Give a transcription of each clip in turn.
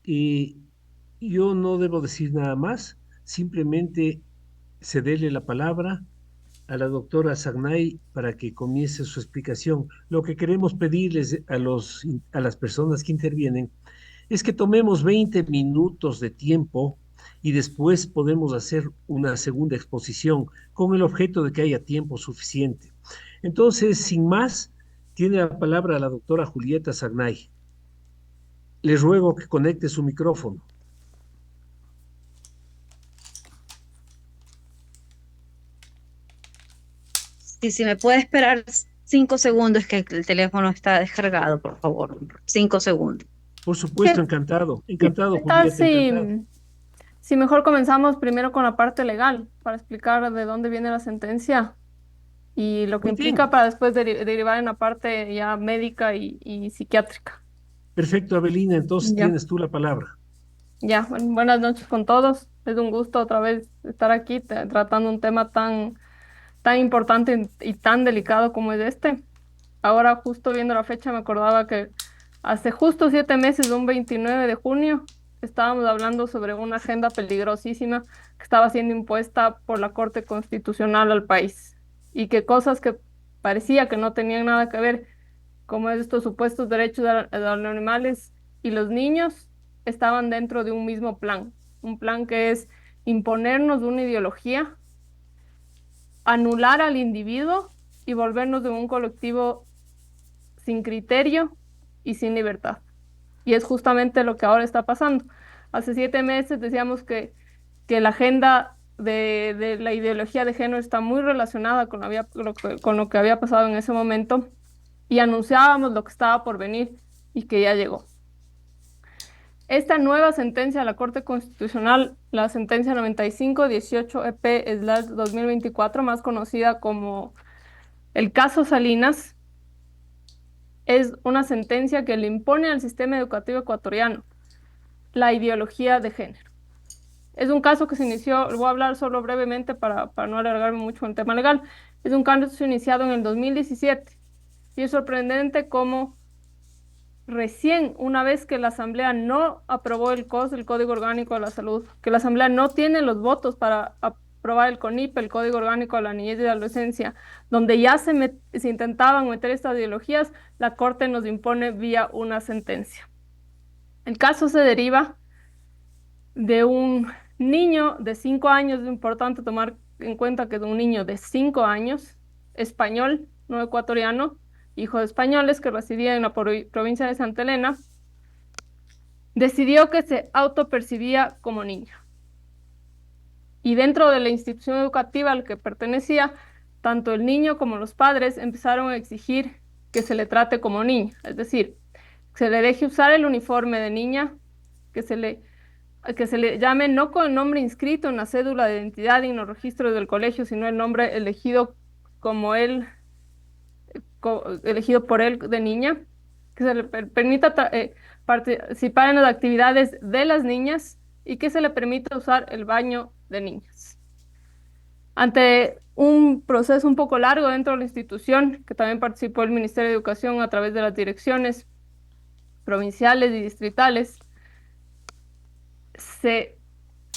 Y yo no debo decir nada más, simplemente cederle la palabra a la doctora Sagnay para que comience su explicación. Lo que queremos pedirles a las personas que intervienen es que tomemos 20 minutos de tiempo y después podemos hacer una segunda exposición con el objeto de que haya tiempo suficiente. Entonces, sin más, tiene la palabra la doctora Julieta Sagnay. Le ruego que conecte su micrófono. Y si me puede esperar 5 segundos, que el teléfono está descargado, por favor. 5 segundos. Por supuesto, ¿Qué, encantado, encantado, qué tal Julieta, encantado. si mejor comenzamos primero con la parte legal para explicar de dónde viene la sentencia y lo que Muy implica bien, para después derivar en la parte ya médica y psiquiátrica? perfecto, Abelina, entonces Ya, tienes tú la palabra. ya. Buenas noches con todos. Es un gusto otra vez estar aquí tratando un tema tan importante y tan delicado como es este. Ahora, justo viendo la fecha, me acordaba que hace justo 7 meses, un 29 de junio, estábamos hablando sobre una agenda peligrosísima que estaba siendo impuesta por la Corte Constitucional al país y que cosas que parecía que no tenían nada que ver, como estos supuestos derechos de los animales y los niños, estaban dentro de un mismo plan, un plan que es imponernos una ideología, anular al individuo y volvernos de un colectivo sin criterio y sin libertad. Y es justamente lo que ahora está pasando. Hace 7 meses decíamos que la agenda de la ideología de género está muy relacionada con lo que había pasado en ese momento y anunciábamos lo que estaba por venir y que ya llegó. Esta nueva sentencia de la Corte Constitucional, la sentencia 95-18 EP/2024, más conocida como el caso Salinas, es una sentencia que le impone al sistema educativo ecuatoriano la ideología de género. Es un caso que se inició, voy a hablar solo brevemente para no alargarme mucho en el tema legal. Es un caso iniciado en el 2017 y es sorprendente cómo recién, una vez que la Asamblea no aprobó el COS, el Código Orgánico de la Salud, que la Asamblea no tiene los votos para aprobar el CONIPE, el Código Orgánico de la Niñez y la Adolescencia, donde ya se intentaban meter estas ideologías, la Corte nos impone vía una sentencia. El caso se deriva de un niño de 5 años. Es importante tomar en cuenta que es un niño de 5 años, español, no ecuatoriano, hijo de españoles que residía en la provincia de Santa Elena, decidió que se autopercibía como niño. Y dentro de la institución educativa al que pertenecía, tanto el niño como los padres empezaron a exigir que se le trate como niño, es decir, que se le deje usar el uniforme de niña, que se le que se le llame no con el nombre inscrito en la cédula de identidad y en los registros del colegio, sino el nombre elegido como él, elegido por él de niña, que se le permita participar en las actividades de las niñas y que se le permita usar el baño de niñas. Ante un proceso un poco largo dentro de la institución, que también participó el Ministerio de Educación a través de las direcciones provinciales y distritales, se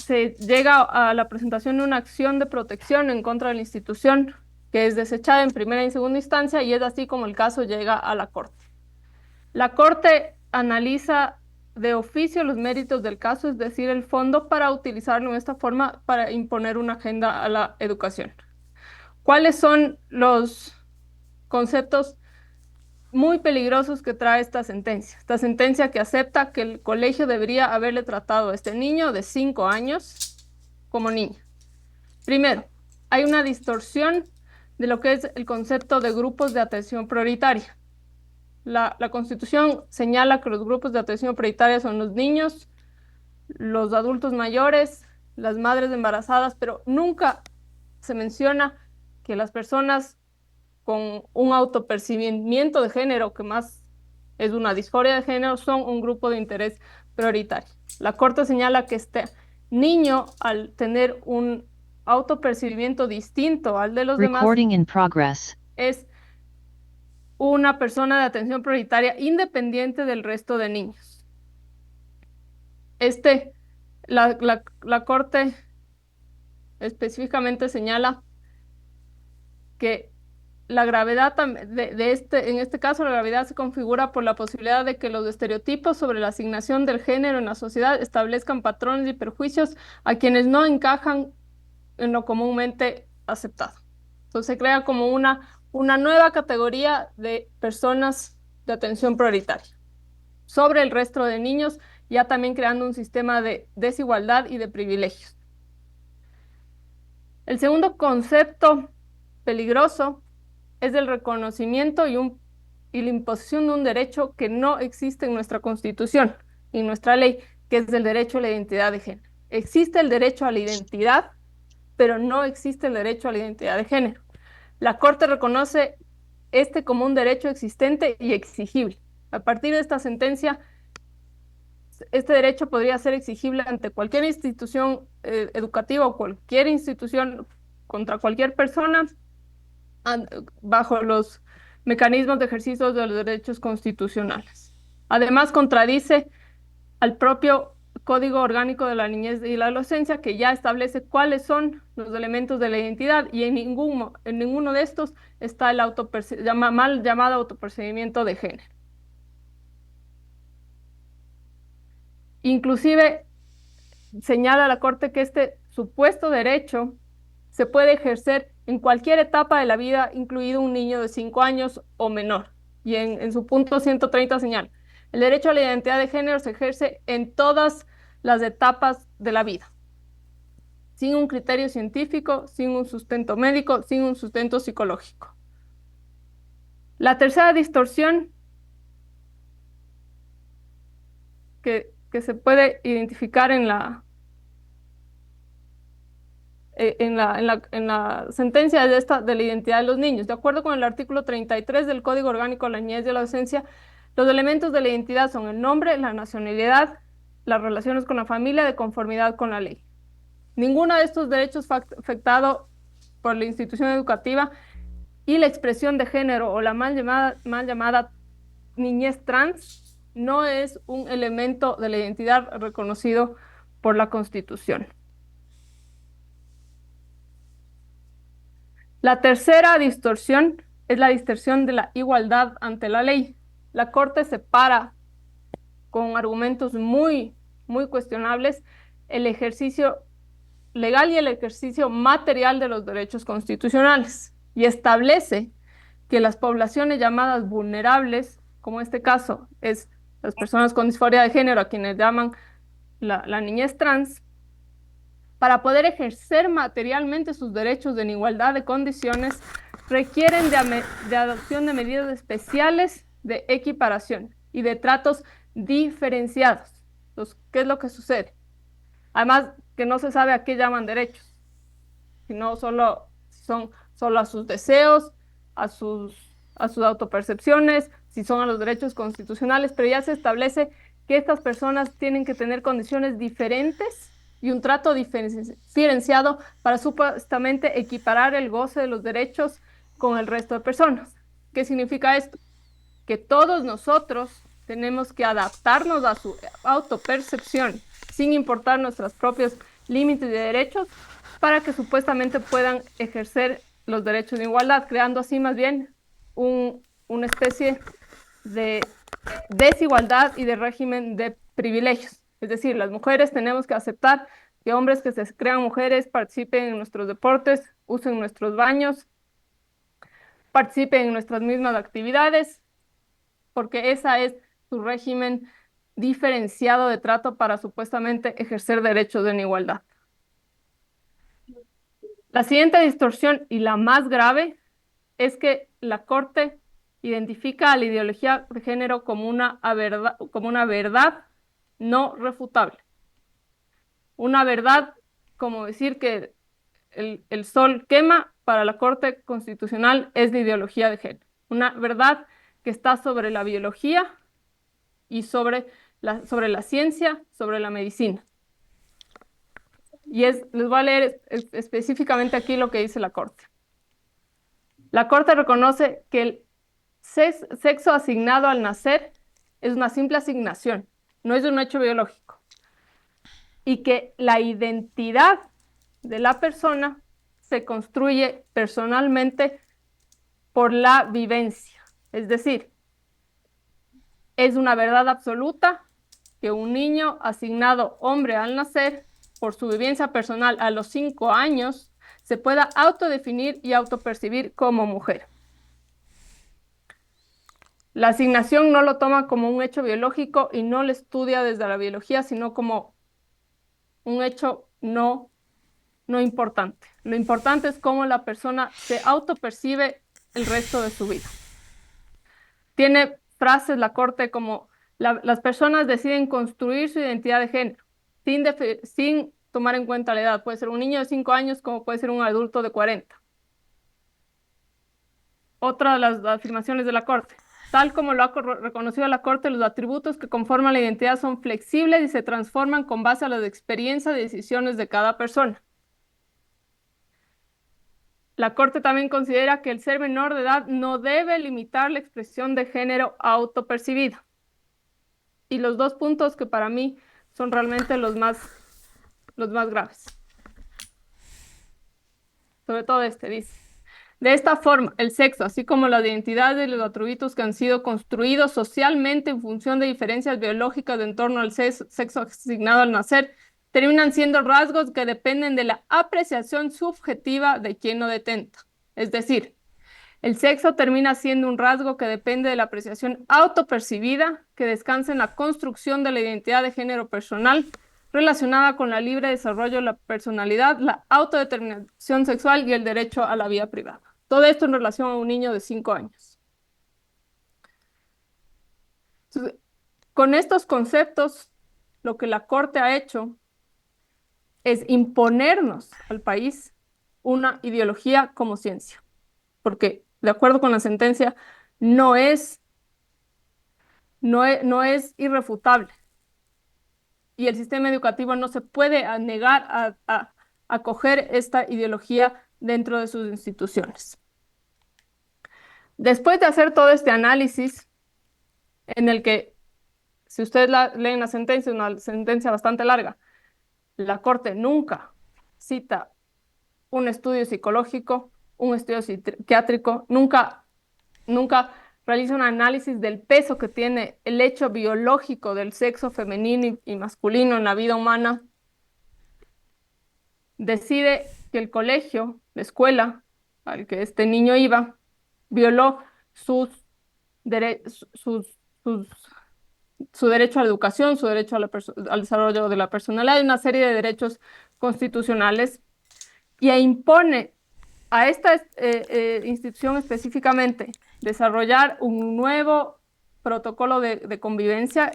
se llega a la presentación de una acción de protección en contra de la institución, que es desechada en primera y segunda instancia, y es así como el caso llega a la Corte. La Corte analiza de oficio los méritos del caso, es decir, el fondo, para utilizarlo en esta forma para imponer una agenda a la educación. ¿Cuáles son los conceptos muy peligrosos que trae esta sentencia? Esta sentencia que acepta que el colegio debería haberle tratado a este niño de 5 años como niño. Primero, hay una distorsión de lo que es el concepto de grupos de atención prioritaria. La Constitución señala que los grupos de atención prioritaria son los niños, los adultos mayores, las madres embarazadas, pero nunca se menciona que las personas con un autopercibimiento de género, que más es una disforia de género, son un grupo de interés prioritario. La Corte señala que este niño, al tener un autopercibimiento distinto al de los demás, Recording in progress. es una persona de atención prioritaria independiente del resto de niños. La Corte específicamente señala que la gravedad en este caso, la gravedad se configura por la posibilidad de que los estereotipos sobre la asignación del género en la sociedad establezcan patrones y perjuicios a quienes no encajan en lo comúnmente aceptado. Entonces se crea como una nueva categoría de personas de atención prioritaria sobre el resto de niños, ya también creando un sistema de desigualdad y de privilegios. El segundo concepto peligroso es el reconocimiento y la imposición de un derecho que no existe en nuestra Constitución y en nuestra ley, que es el derecho a la identidad de género. Existe el derecho a la identidad, pero no existe el derecho a la identidad de género. La Corte reconoce este como un derecho existente y exigible. A partir de esta sentencia, este derecho podría ser exigible ante cualquier institución educativa o cualquier institución contra cualquier persona bajo los mecanismos de ejercicio de los derechos constitucionales. Además, contradice al propio Código Orgánico de la Niñez y la Adolescencia, que ya establece cuáles son los elementos de la identidad, y en ninguno de estos está el mal llamado autopercibimiento de género. Inclusive señala la Corte que este supuesto derecho se puede ejercer en cualquier etapa de la vida, incluido un niño de 5 años o menor. Y en su punto 130 señala, el derecho a la identidad de género se ejerce en todas las etapas de la vida, sin un criterio científico, sin un sustento médico, sin un sustento psicológico. La tercera distorsión que se puede identificar en la sentencia de la identidad de los niños. De acuerdo con el artículo 33 del Código Orgánico de la Niñez y la Adolescencia, los elementos de la identidad son el nombre, la nacionalidad, las relaciones con la familia de conformidad con la ley. Ninguno de estos derechos fue afectado por la institución educativa, y la expresión de género o la mal llamada niñez trans no es un elemento de la identidad reconocido por la Constitución. La tercera distorsión es la distorsión de la igualdad ante la ley. La Corte separa con argumentos muy cuestionables el ejercicio legal y el ejercicio material de los derechos constitucionales, y establece que las poblaciones llamadas vulnerables, como en este caso es las personas con disforia de género, a quienes llaman la niñez trans, para poder ejercer materialmente sus derechos en igualdad de condiciones, requieren de adopción de medidas especiales de equiparación y de tratos diferenciados. Entonces, ¿qué es lo que sucede? Además, que no se sabe a qué llaman derechos, sino son solo a sus deseos, a sus autopercepciones, si son a los derechos constitucionales, pero ya se establece que estas personas tienen que tener condiciones diferentes y un trato diferenciado para supuestamente equiparar el goce de los derechos con el resto de personas. ¿Qué significa esto? Que todos nosotros tenemos que adaptarnos a su autopercepción, sin importar nuestros propios límites de derechos, para que supuestamente puedan ejercer los derechos de igualdad, creando así más bien una especie de desigualdad y de régimen de privilegios. Es decir, las mujeres tenemos que aceptar que hombres que se crean mujeres participen en nuestros deportes, usen nuestros baños, participen en nuestras mismas actividades, porque esa es su régimen diferenciado de trato para supuestamente ejercer derechos en igualdad. La siguiente distorsión, y la más grave, es que la Corte identifica a la ideología de género como una verdad no refutable. Una verdad, como decir que el sol quema, para la Corte Constitucional es la ideología de género. Una verdad que está sobre la biología y sobre la ciencia, sobre la medicina. Y les voy a leer específicamente aquí lo que dice la Corte. La Corte reconoce que el sexo asignado al nacer es una simple asignación, no es un hecho biológico. y que la identidad de la persona se construye personalmente por la vivencia. Es decir, es una verdad absoluta que un niño asignado hombre al nacer, por su vivencia personal a los 5 años, se pueda autodefinir y autopercibir como mujer. La asignación no lo toma como un hecho biológico y no lo estudia desde la biología, sino como un hecho no importante. Lo importante es cómo la persona se autopercibe el resto de su vida. Tiene frases la Corte como las personas deciden construir su identidad de género sin tomar en cuenta la edad. Puede ser un niño de 5 años como puede ser un adulto de 40. Otra de las afirmaciones de la Corte. Tal como lo ha reconocido la Corte, los atributos que conforman la identidad son flexibles y se transforman con base a las experiencias y decisiones de cada persona. La Corte también considera que el ser menor de edad no debe limitar la expresión de género autopercibida. Y los dos puntos que para mí son realmente los más graves. Sobre todo dice. De esta forma, el sexo, así como las identidades y los atributos que han sido construidos socialmente en función de diferencias biológicas en torno al sexo asignado al nacer, terminan siendo rasgos que dependen de la apreciación subjetiva de quien lo detenta. Es decir, el sexo termina siendo un rasgo que depende de la apreciación autopercibida que descansa en la construcción de la identidad de género personal relacionada con el libre desarrollo de la personalidad, la autodeterminación sexual y el derecho a la vida privada. Todo esto en relación a un niño de 5 años. Entonces, con estos conceptos, lo que la Corte ha hecho es imponernos al país una ideología como ciencia, porque de acuerdo con la sentencia, no es irrefutable. Y el sistema educativo no se puede negar a acoger esta ideología dentro de sus instituciones. Después de hacer todo este análisis, en el que, si ustedes leen la sentencia, una sentencia bastante larga, la Corte nunca cita un estudio psicológico, un estudio psiquiátrico, nunca realiza un análisis del peso que tiene el hecho biológico del sexo femenino y masculino en la vida humana, decide que el colegio, la escuela al que este niño iba, violó su derecho a la educación, su derecho al desarrollo de la personalidad y una serie de derechos constitucionales, y impone a esta institución específicamente desarrollar un nuevo protocolo de convivencia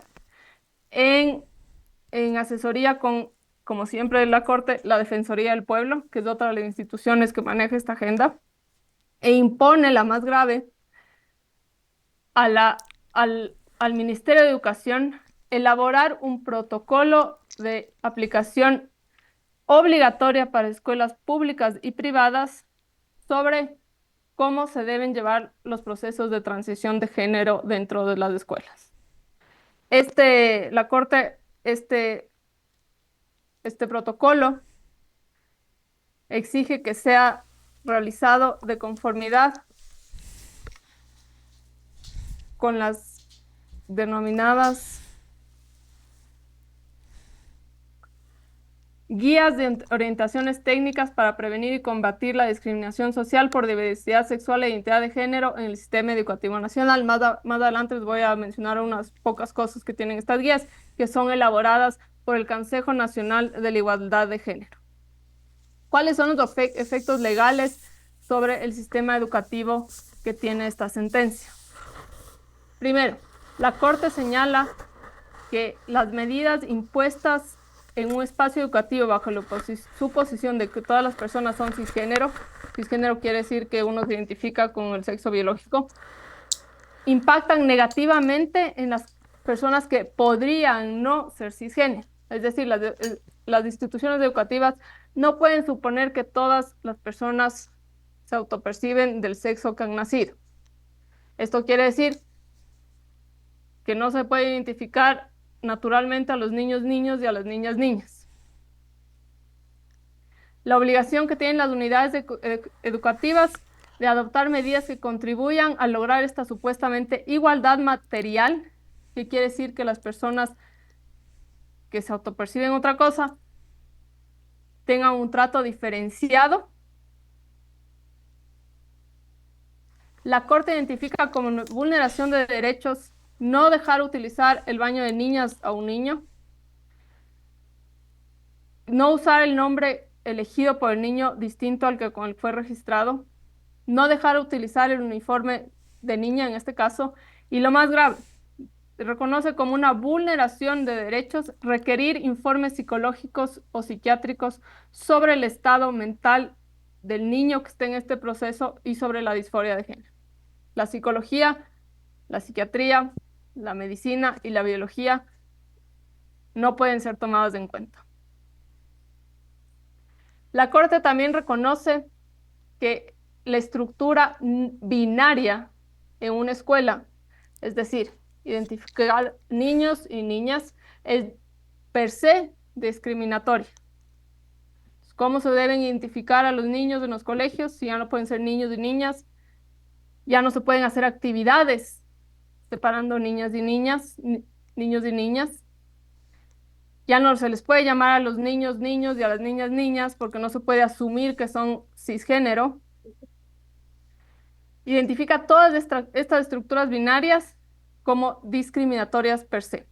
en asesoría con, como siempre en la Corte, la Defensoría del Pueblo, que es otra de las instituciones que maneja esta agenda, e impone la más grave al Ministerio de Educación elaborar un protocolo de aplicación obligatoria para escuelas públicas y privadas sobre cómo se deben llevar los procesos de transición de género dentro de las escuelas. La Corte, este protocolo exige que sea realizado de conformidad con las denominadas guías de orientaciones técnicas para prevenir y combatir la discriminación social por diversidad sexual e identidad de género en el sistema educativo nacional. Más adelante les voy a mencionar unas pocas cosas que tienen estas guías, que son elaboradas por el Consejo Nacional de la Igualdad de Género. ¿Cuáles son los efectos legales sobre el sistema educativo que tiene esta sentencia? Primero, la Corte señala que las medidas impuestas en un espacio educativo bajo la suposición de que todas las personas son cisgénero quiere decir que uno se identifica con el sexo biológico, impactan negativamente en las personas que podrían no ser cisgénero. Es decir, las instituciones educativas no pueden suponer que todas las personas se autoperciben del sexo que han nacido. Esto quiere decir que no se puede identificar naturalmente a los niños y a las niñas. La obligación que tienen las unidades educativas de adoptar medidas que contribuyan a lograr esta supuestamente igualdad material, que quiere decir que las personas que se autoperciben otra cosa tengan un trato diferenciado. La Corte identifica como vulneración de derechos no dejar utilizar el baño de niñas a un niño, no usar el nombre elegido por el niño distinto al que con el fue registrado, no dejar utilizar el uniforme de niña en este caso, y lo más grave, reconoce como una vulneración de derechos requerir informes psicológicos o psiquiátricos sobre el estado mental del niño que esté en este proceso y sobre la disforia de género. La psicología, la psiquiatría, la medicina y la biología no pueden ser tomadas en cuenta. La Corte también reconoce que la estructura binaria en una escuela, es decir, identificar niños y niñas, es per se discriminatoria. ¿Cómo se deben identificar a los niños en los colegios? Si ya no pueden ser niños y niñas, ya no se pueden hacer actividades separando niñas y niñas, niños y niñas. Ya no se les puede llamar a los niños niños y a las niñas niñas porque no se puede asumir que son cisgénero. Identifica todas estas estructuras binarias como discriminatorias per se.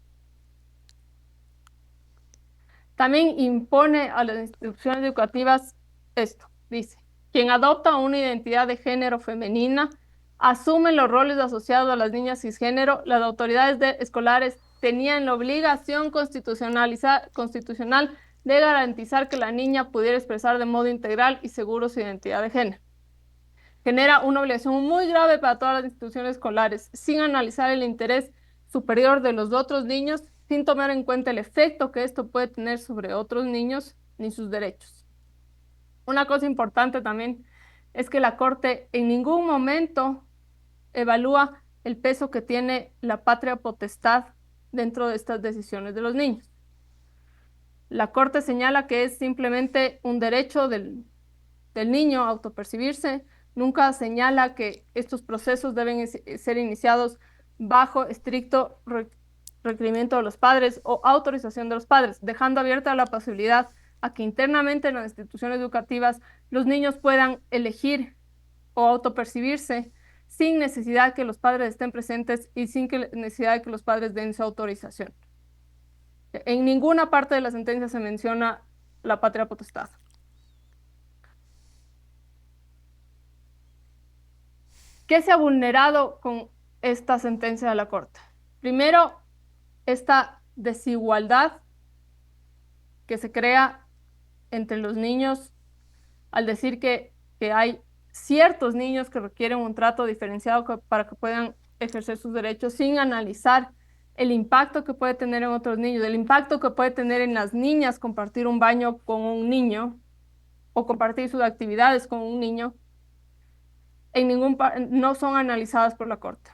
También impone a las instituciones educativas esto, dice, quien adopta una identidad de género femenina asume los roles asociados a las niñas cisgénero. Las autoridades escolares tenían la obligación constitucional de garantizar que la niña pudiera expresar de modo integral y seguro su identidad de género. Genera una obligación muy grave para todas las instituciones escolares, sin analizar el interés superior de los otros niños, sin tomar en cuenta el efecto que esto puede tener sobre otros niños ni sus derechos. Una cosa importante también es que la Corte en ningún momento evalúa el peso que tiene la patria potestad dentro de estas decisiones de los niños. La Corte señala que es simplemente un derecho del niño a autopercibirse. Nunca señala que estos procesos deben ser iniciados bajo estricto requerimiento de los padres o autorización de los padres, dejando abierta la posibilidad a que internamente en las instituciones educativas los niños puedan elegir o autopercibirse sin necesidad que los padres estén presentes y sin necesidad de que los padres den su autorización. En ninguna parte de la sentencia se menciona la patria potestad. ¿Qué se ha vulnerado con esta sentencia de la Corte? Primero, esta desigualdad que se crea entre los niños al decir que hay ciertos niños que requieren un trato diferenciado para que puedan ejercer sus derechos sin analizar el impacto que puede tener en otros niños, el impacto que puede tener en las niñas compartir un baño con un niño o compartir sus actividades con un niño. No son analizadas por la Corte.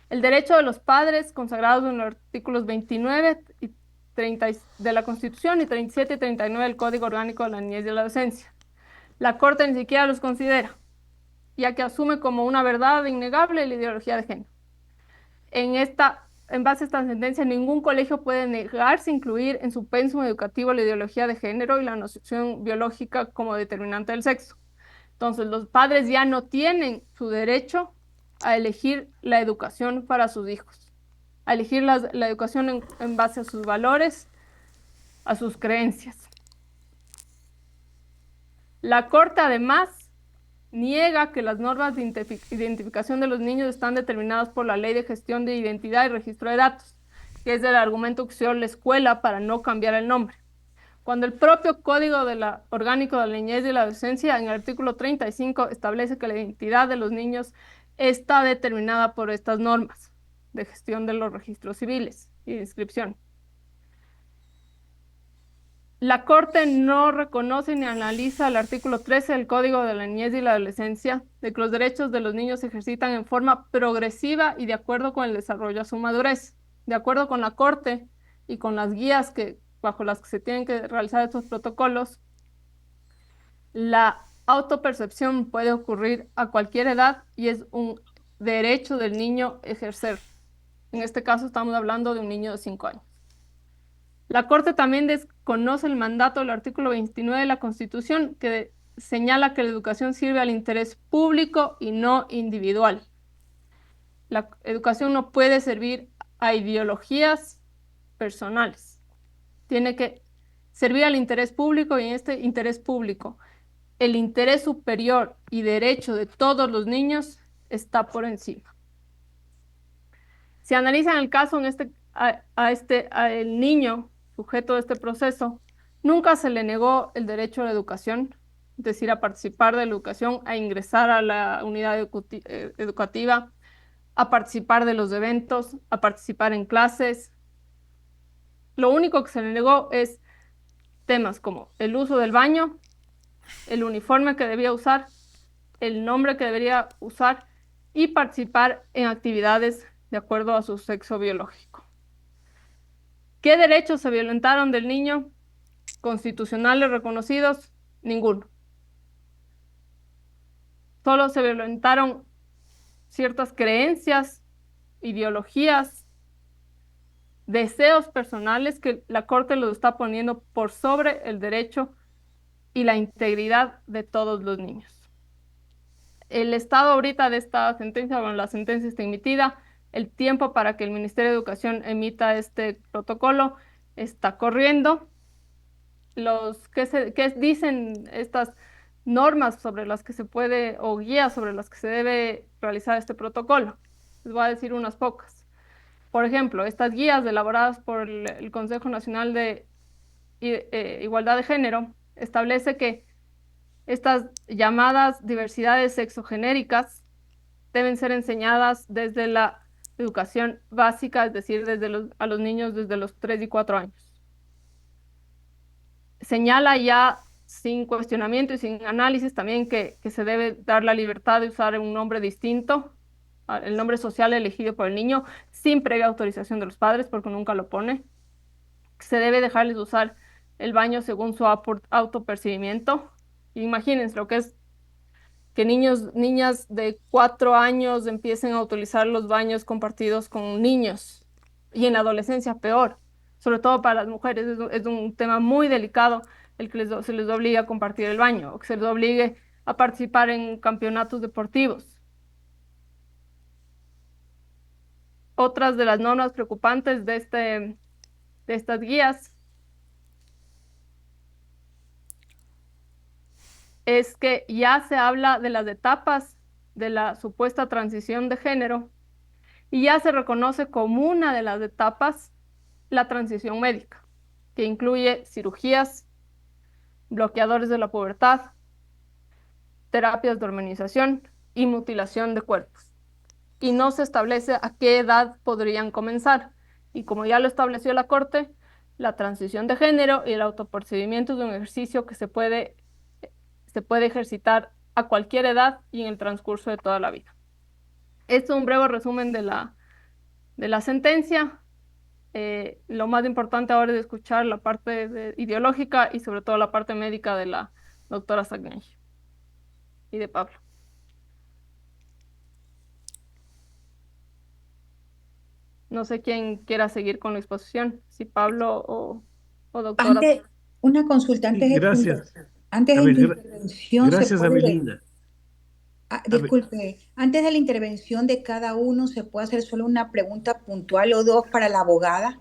El derecho de los padres, consagrados en los artículos 29 y 30 de la Constitución y 37 y 39 del Código Orgánico de la Niñez y la Adolescencia. La Corte ni siquiera los considera, ya que asume como una verdad innegable la ideología de género. En base a esta sentencia, ningún colegio puede negarse a incluir en su pensum educativo la ideología de género y la noción biológica como determinante del sexo. Entonces, los padres ya no tienen su derecho a elegir la educación para sus hijos, a elegir la educación en base a sus valores, a sus creencias. La Corte, además, niega que las normas de identificación de los niños están determinadas por la Ley de Gestión de Identidad y Registro de Datos, que es el argumento que usó la escuela para no cambiar el nombre. Cuando el propio Código Orgánico de la Niñez y la Adolescencia, en el artículo 35, establece que la identidad de los niños está determinada por estas normas de gestión de los registros civiles y de inscripción. La Corte no reconoce ni analiza el artículo 13 del Código de la Niñez y la Adolescencia, de que los derechos de los niños se ejercitan en forma progresiva y de acuerdo con el desarrollo a su madurez. De acuerdo con la Corte y con las guías bajo las que se tienen que realizar estos protocolos, La autopercepción puede ocurrir a cualquier edad y es un derecho del niño ejercer. En este caso estamos hablando de un niño de 5 años. La Corte también desconoce el mandato del artículo 29 de la Constitución que señala que la educación sirve al interés público y no individual. La educación no puede servir a ideologías personales. Tiene que servir al interés público y en este interés público, el interés superior y derecho de todos los niños está por encima. Si analizan el caso en el niño sujeto de este proceso, nunca se le negó el derecho a la educación, es decir, a participar de la educación, a ingresar a la unidad educativa, a participar de los eventos, a participar en clases. Lo único que se le negó es temas como el uso del baño, el uniforme que debía usar, el nombre que debería usar y participar en actividades de acuerdo a su sexo biológico. ¿Qué derechos se violentaron del niño? Constitucionales reconocidos, ninguno. Solo se violentaron ciertas creencias, ideologías, deseos personales que la Corte los está poniendo por sobre el derecho y la integridad de todos los niños. El estado ahorita de esta sentencia, bueno, la sentencia está emitida, el tiempo para que el Ministerio de Educación emita este protocolo está corriendo. ¿Qué dicen estas normas sobre las que se puede, o guías sobre las que se debe realizar este protocolo? Les voy a decir unas pocas. Por ejemplo, estas guías elaboradas por el Consejo Nacional de Igualdad de Género establece que estas llamadas diversidades sexogenéricas deben ser enseñadas desde la educación básica, es decir, a los niños desde los 3 y 4 años. Señala ya sin cuestionamiento y sin análisis también que se debe dar la libertad de usar un nombre distinto, el nombre social elegido por el niño, sin previa autorización de los padres, porque nunca lo pone. Se debe dejarles usar el baño según su autopercibimiento. Imagínense lo que es que niñas de 4 años empiecen a utilizar los baños compartidos con niños y en la adolescencia peor, sobre todo para las mujeres. Es un tema muy delicado el que se les obligue a compartir el baño o que se les obligue a participar en campeonatos deportivos. Otras de las normas preocupantes de estas guías es que ya se habla de las etapas de la supuesta transición de género y ya se reconoce como una de las etapas la transición médica, que incluye cirugías, bloqueadores de la pubertad, terapias de hormonización y mutilación de cuerpos. Y no se establece a qué edad podrían comenzar. Y como ya lo estableció la Corte, la transición de género y el autopercibimiento es un ejercicio que se puede ejercitar a cualquier edad y en el transcurso de toda la vida. Esto es un breve resumen de la sentencia. Lo más importante ahora es escuchar la parte ideológica y sobre todo la parte médica de la doctora Sagnay y de Pablo. No sé quién quiera seguir con la exposición, si Pablo o doctora. Antes, una consulta, Sí, gracias. antes A de ver, la intervención se gracias, puede, Avelina. A ver, disculpe, antes de la intervención de cada uno se puede hacer solo una pregunta puntual o dos para la abogada.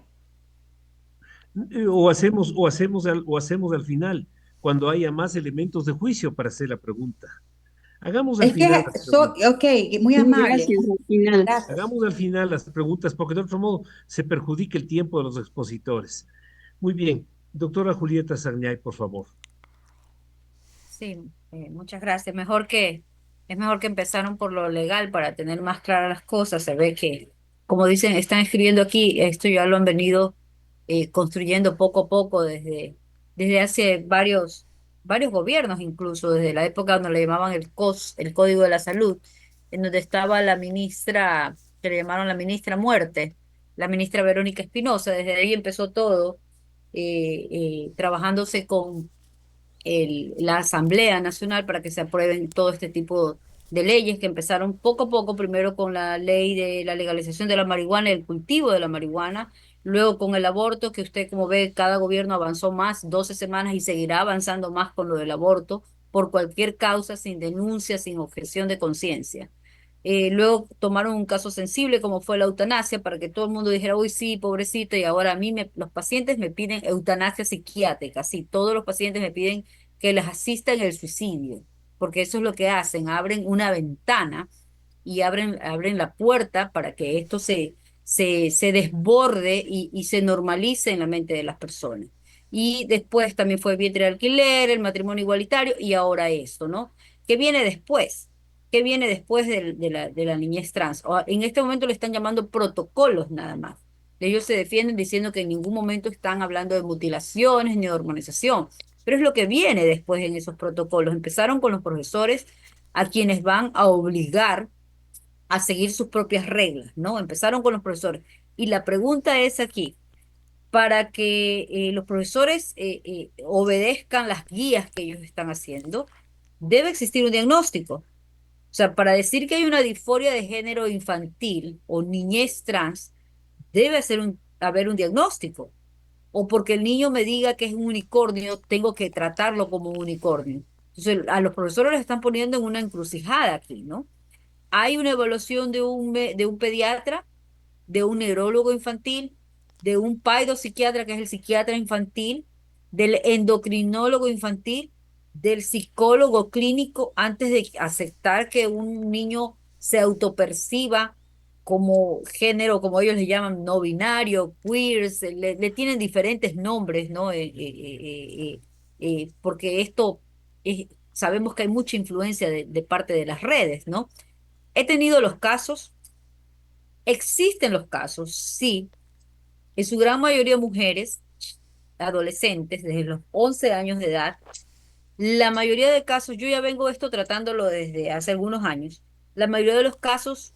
o hacemos al final, cuando haya más elementos de juicio para hacer la pregunta. Hagamos al Es que, final las preguntas. ok, muy Sí, amable, gracias, al final. gracias. Hagamos al final las preguntas, porque de otro modo se perjudica el tiempo de los expositores. Muy bien. Doctora Julieta Sagniay, por favor. Sí, muchas gracias. Es mejor que empezaron por lo legal para tener más claras las cosas. Se ve que, como dicen, están escribiendo aquí, esto ya lo han venido construyendo poco a poco desde hace varios gobiernos, incluso desde la época donde le llamaban el COS, el Código de la Salud, en donde estaba la ministra, que le llamaron la ministra Muerte, la ministra Verónica Espinosa. Desde ahí empezó todo, trabajándose la Asamblea Nacional para que se aprueben todo este tipo de leyes que empezaron poco a poco, primero con la ley de la legalización de la marihuana y el cultivo de la marihuana, luego con el aborto, que usted como ve, cada gobierno avanzó más, 12 semanas y seguirá avanzando más con lo del aborto por cualquier causa, sin denuncia, sin objeción de conciencia. Luego tomaron un caso sensible como fue la eutanasia para que todo el mundo dijera, uy, sí, pobrecito, y ahora a mí los pacientes me piden eutanasia psiquiátrica, sí, todos los pacientes me piden que les asista en el suicidio, porque eso es lo que hacen, abren una ventana y abren la puerta para que esto se desborde y se normalice en la mente de las personas. Y después también fue vientre de alquiler, el matrimonio igualitario y ahora esto, ¿no? ¿Qué viene después? ¿Qué viene después de la niñez trans? En este momento le están llamando protocolos nada más. Ellos se defienden diciendo que en ningún momento están hablando de mutilaciones ni de hormonización, pero es lo que viene después en esos protocolos. Empezaron con los profesores a quienes van a obligar a seguir sus propias reglas, ¿no? Empezaron con los profesores. Y la pregunta es aquí, para que los profesores obedezcan las guías que ellos están haciendo, debe existir un diagnóstico. O sea, para decir que hay una disforia de género infantil o niñez trans, debe haber un diagnóstico. O porque el niño me diga que es un unicornio, tengo que tratarlo como un unicornio. Entonces, a los profesores les están poniendo en una encrucijada aquí, ¿no? Hay una evaluación de un pediatra, de un neurólogo infantil, de un psiquiatra que es el psiquiatra infantil, del endocrinólogo infantil, del psicólogo clínico, antes de aceptar que un niño se autoperciba como género, como ellos le llaman, no binario, queer, le tienen diferentes nombres, ¿no? Porque sabemos que hay mucha influencia de parte de las redes, ¿no? He tenido los casos, existen los casos, sí, en su gran mayoría mujeres, adolescentes, desde los 11 años de edad. La mayoría de casos, yo ya vengo esto tratándolo desde hace algunos años, la mayoría de los casos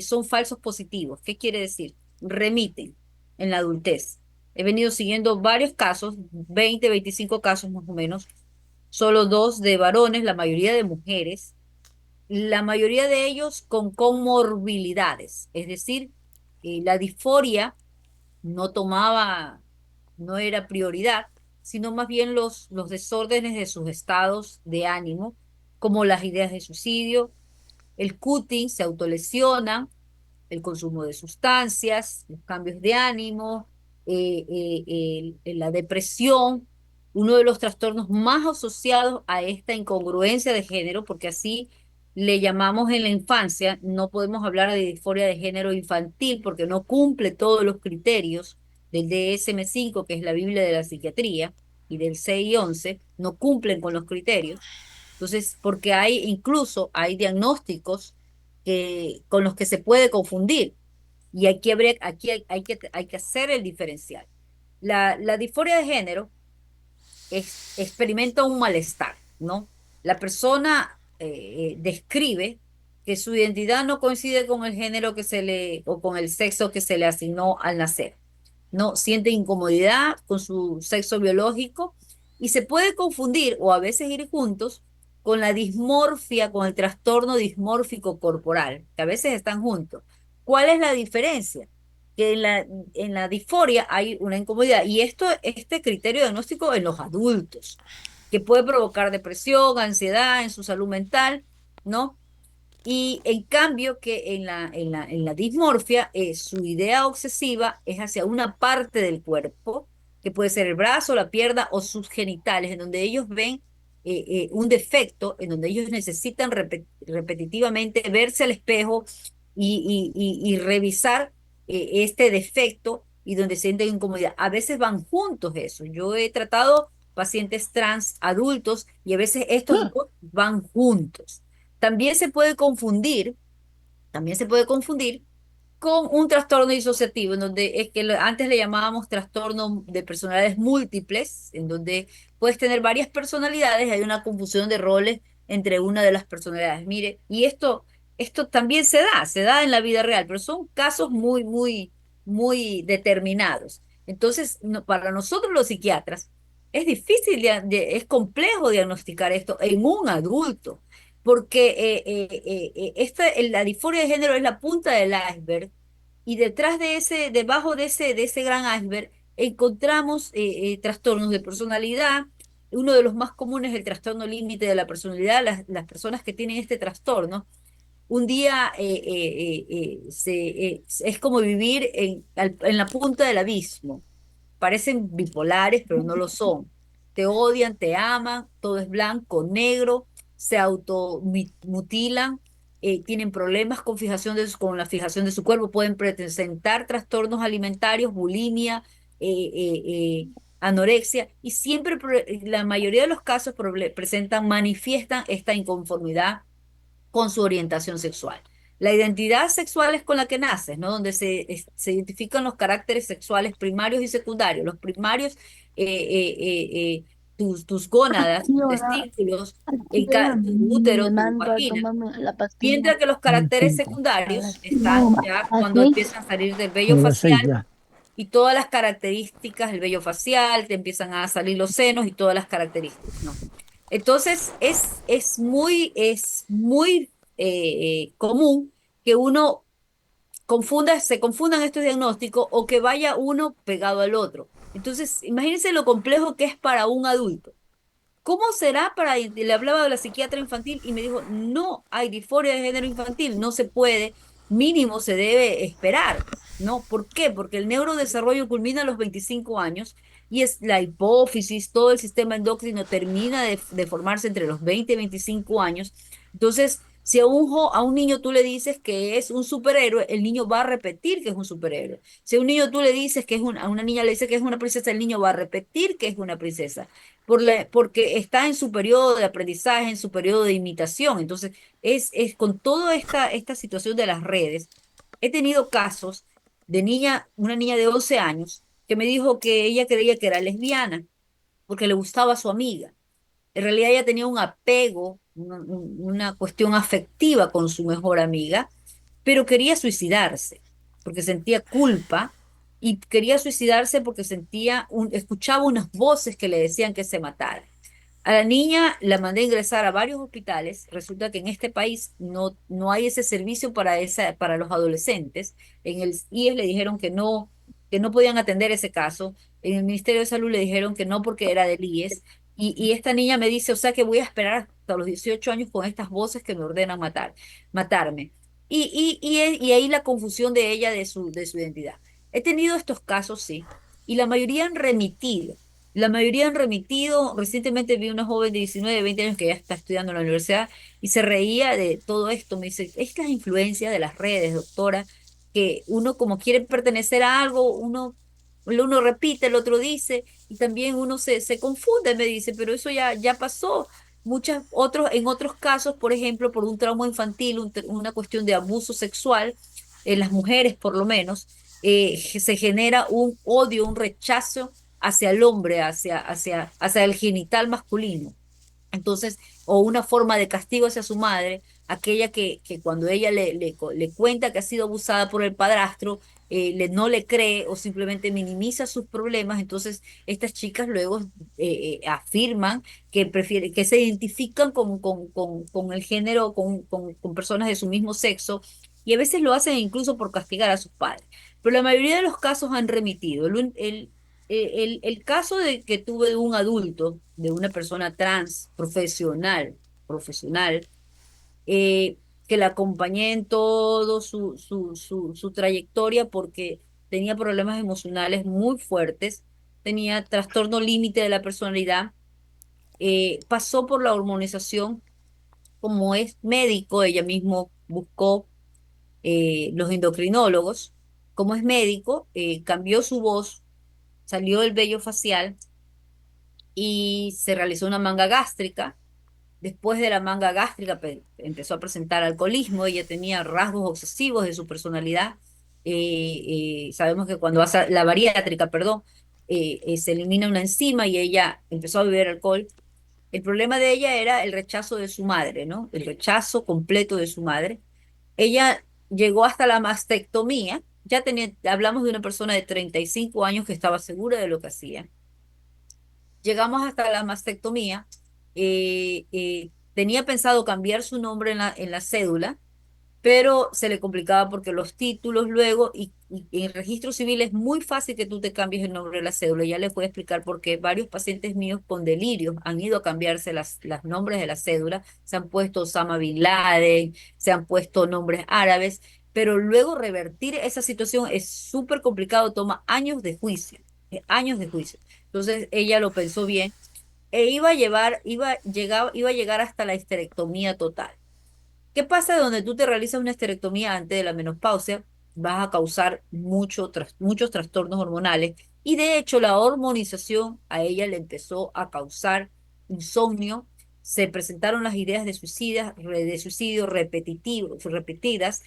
son falsos positivos. ¿Qué quiere decir? Remiten en la adultez. He venido siguiendo varios casos, 20, 25 casos más o menos, solo dos de varones, la mayoría de mujeres, la mayoría de ellos con comorbilidades, es decir, la disforia no tomaba, no era prioridad, sino más bien los desórdenes de sus estados de ánimo, como las ideas de suicidio, el cutting, se autolesionan, el consumo de sustancias, los cambios de ánimo, la depresión, uno de los trastornos más asociados a esta incongruencia de género, porque así le llamamos en la infancia, no podemos hablar de disforia de género infantil porque no cumple todos los criterios del DSM-5, que es la Biblia de la psiquiatría, y del 6 y 11, no cumplen con los criterios. Entonces, porque incluso hay diagnósticos con los que se puede confundir. Y aquí hay que hacer el diferencial. La disforia de género experimenta un malestar, ¿no? La persona describe que su identidad no coincide con el género o con el sexo que se le asignó al nacer. No siente incomodidad con su sexo biológico y se puede confundir o a veces ir juntos con la dismorfia, con el trastorno dismórfico corporal, que a veces están juntos. ¿Cuál es la diferencia? Que en la disforia hay una incomodidad y este criterio diagnóstico en los adultos, que puede provocar depresión, ansiedad en su salud mental, ¿no? Y en cambio que en la dismorfia, su idea obsesiva es hacia una parte del cuerpo, que puede ser el brazo, la pierna o sus genitales, en donde ellos ven un defecto, en donde ellos necesitan repetitivamente verse al espejo y revisar este defecto y donde sienten incomodidad. A veces van juntos eso. Yo he tratado pacientes trans adultos y a veces estos Ah, dos van juntos. También se puede confundir, también se puede confundir con un trastorno disociativo, en donde es que antes le llamábamos trastorno de personalidades múltiples, en donde puedes tener varias personalidades, hay una confusión de roles entre una de las personalidades. Mire, y esto también se da en la vida real, pero son casos muy, muy, muy determinados. Entonces, para nosotros los psiquiatras, es difícil, es complejo diagnosticar esto en un adulto, porque la disforia de género es la punta del iceberg y detrás de debajo de ese gran iceberg, encontramos trastornos de personalidad. Uno de los más comunes es el trastorno límite de la personalidad. Las personas que tienen este trastorno, un día es como vivir en la punta del abismo. Parecen bipolares, pero no lo son. Te odian, te aman, todo es blanco, negro, se automutilan, tienen problemas con con la fijación de su cuerpo, pueden presentar trastornos alimentarios, bulimia, anorexia, y siempre, la mayoría de los casos manifiestan esta inconformidad con su orientación sexual. La identidad sexual es con la que naces, ¿no? Donde se identifican los caracteres sexuales primarios y secundarios. Los primarios, tus gónadas, tus Señora, testículos, active a tu mi niño, útero, me tu mando a vagina. tomarme la pastilla Mientras que los A las caracteres 5, a las secundarios están no, ya a las cuando 6. empiezan a salir del a vello las 6 facial ya. y todas las características del vello facial, te empiezan a salir los senos y todas las características, ¿no? Entonces, es muy común que uno se confundan estos diagnósticos o que vaya uno pegado al otro. Entonces, imagínense lo complejo que es para un adulto. ¿Cómo será para, le hablaba de la psiquiatra infantil y me dijo, no hay disforia de género infantil, no se puede, mínimo se debe esperar, ¿no? ¿Por qué? Porque el neurodesarrollo culmina a los 25 años y es la hipófisis, todo el sistema endocrino termina de formarse entre los 20 y 25 años. Entonces, si a un niño tú le dices que es un superhéroe, el niño va a repetir que es un superhéroe. Si a un niño tú le dices que a una niña le dices que es una princesa, el niño va a repetir que es una princesa porque está en su periodo de aprendizaje, en su periodo de imitación. Entonces, es con toda esta situación de las redes, he tenido casos de una niña de 11 años, que me dijo que ella creía que era lesbiana porque le gustaba a su amiga. En realidad ella tenía un apego, una cuestión afectiva con su mejor amiga, pero quería suicidarse porque sentía culpa y quería suicidarse porque escuchaba unas voces que le decían que se matara. A la niña la mandé a ingresar a varios hospitales. Resulta que en este país no hay ese servicio para los adolescentes. En el IES le dijeron que no podían atender ese caso. En el Ministerio de Salud le dijeron que no porque era del IES. Y esta niña me dice, o sea que voy a esperar hasta los 18 años con estas voces que me ordenan matarme. Y ahí la confusión de ella de su identidad. He tenido estos casos, sí, y la mayoría han remitido. La mayoría han remitido. Recientemente vi una joven de 19, 20 años que ya está estudiando en la universidad y se reía de todo esto. Me dice, es la influencia de las redes, doctora, que uno como quiere pertenecer a algo, uno repite, el otro dice, y también uno se confunde, me dice, pero eso ya pasó. En otros casos, por ejemplo, por un trauma infantil, una cuestión de abuso sexual, en las mujeres por lo menos, se genera un odio, un rechazo hacia el hombre, hacia el genital masculino. Entonces, o una forma de castigo hacia su madre, aquella que cuando ella le cuenta que ha sido abusada por el padrastro, no le cree o simplemente minimiza sus problemas. Entonces estas chicas luego afirman que se identifican con el género, con personas de su mismo sexo, y a veces lo hacen incluso por castigar a sus padres. Pero la mayoría de los casos han remitido. El caso de que tuve de un adulto, de una persona trans, profesional, que la acompañé en todo su trayectoria porque tenía problemas emocionales muy fuertes, tenía trastorno límite de la personalidad, pasó por la hormonización. Como es médico, ella mismo buscó los endocrinólogos. Como es médico, cambió su voz, salió el vello facial y se realizó una manga gástrica. Después de la manga gástrica empezó a presentar alcoholismo. Ella tenía rasgos obsesivos de su personalidad. Sabemos que cuando hace la bariátrica, perdón, se elimina una enzima y ella empezó a beber alcohol. El problema de ella era el rechazo de su madre, ¿no? El rechazo completo de su madre. Ella llegó hasta la mastectomía. Hablamos de una persona de 35 años que estaba segura de lo que hacía. llegamos hasta la mastectomía. Tenía pensado cambiar su nombre en la cédula, pero se le complicaba porque los títulos luego y en registro civil es muy fácil que tú te cambies el nombre de la cédula. Ya les voy a explicar por qué varios pacientes míos con delirios han ido a cambiarse las nombres de la cédula, se han puesto Osama Bin Laden, se han puesto nombres árabes, pero luego revertir esa situación es súper complicado, toma años de juicio, años de juicio. Entonces ella lo pensó bien e iba a llegar hasta la histerectomía total. ¿Qué pasa donde tú te realizas una esterectomía antes de la menopausia? Vas a causar muchos trastornos hormonales y de hecho la hormonización a ella le empezó a causar insomnio, se presentaron las ideas de suicidio repetidas,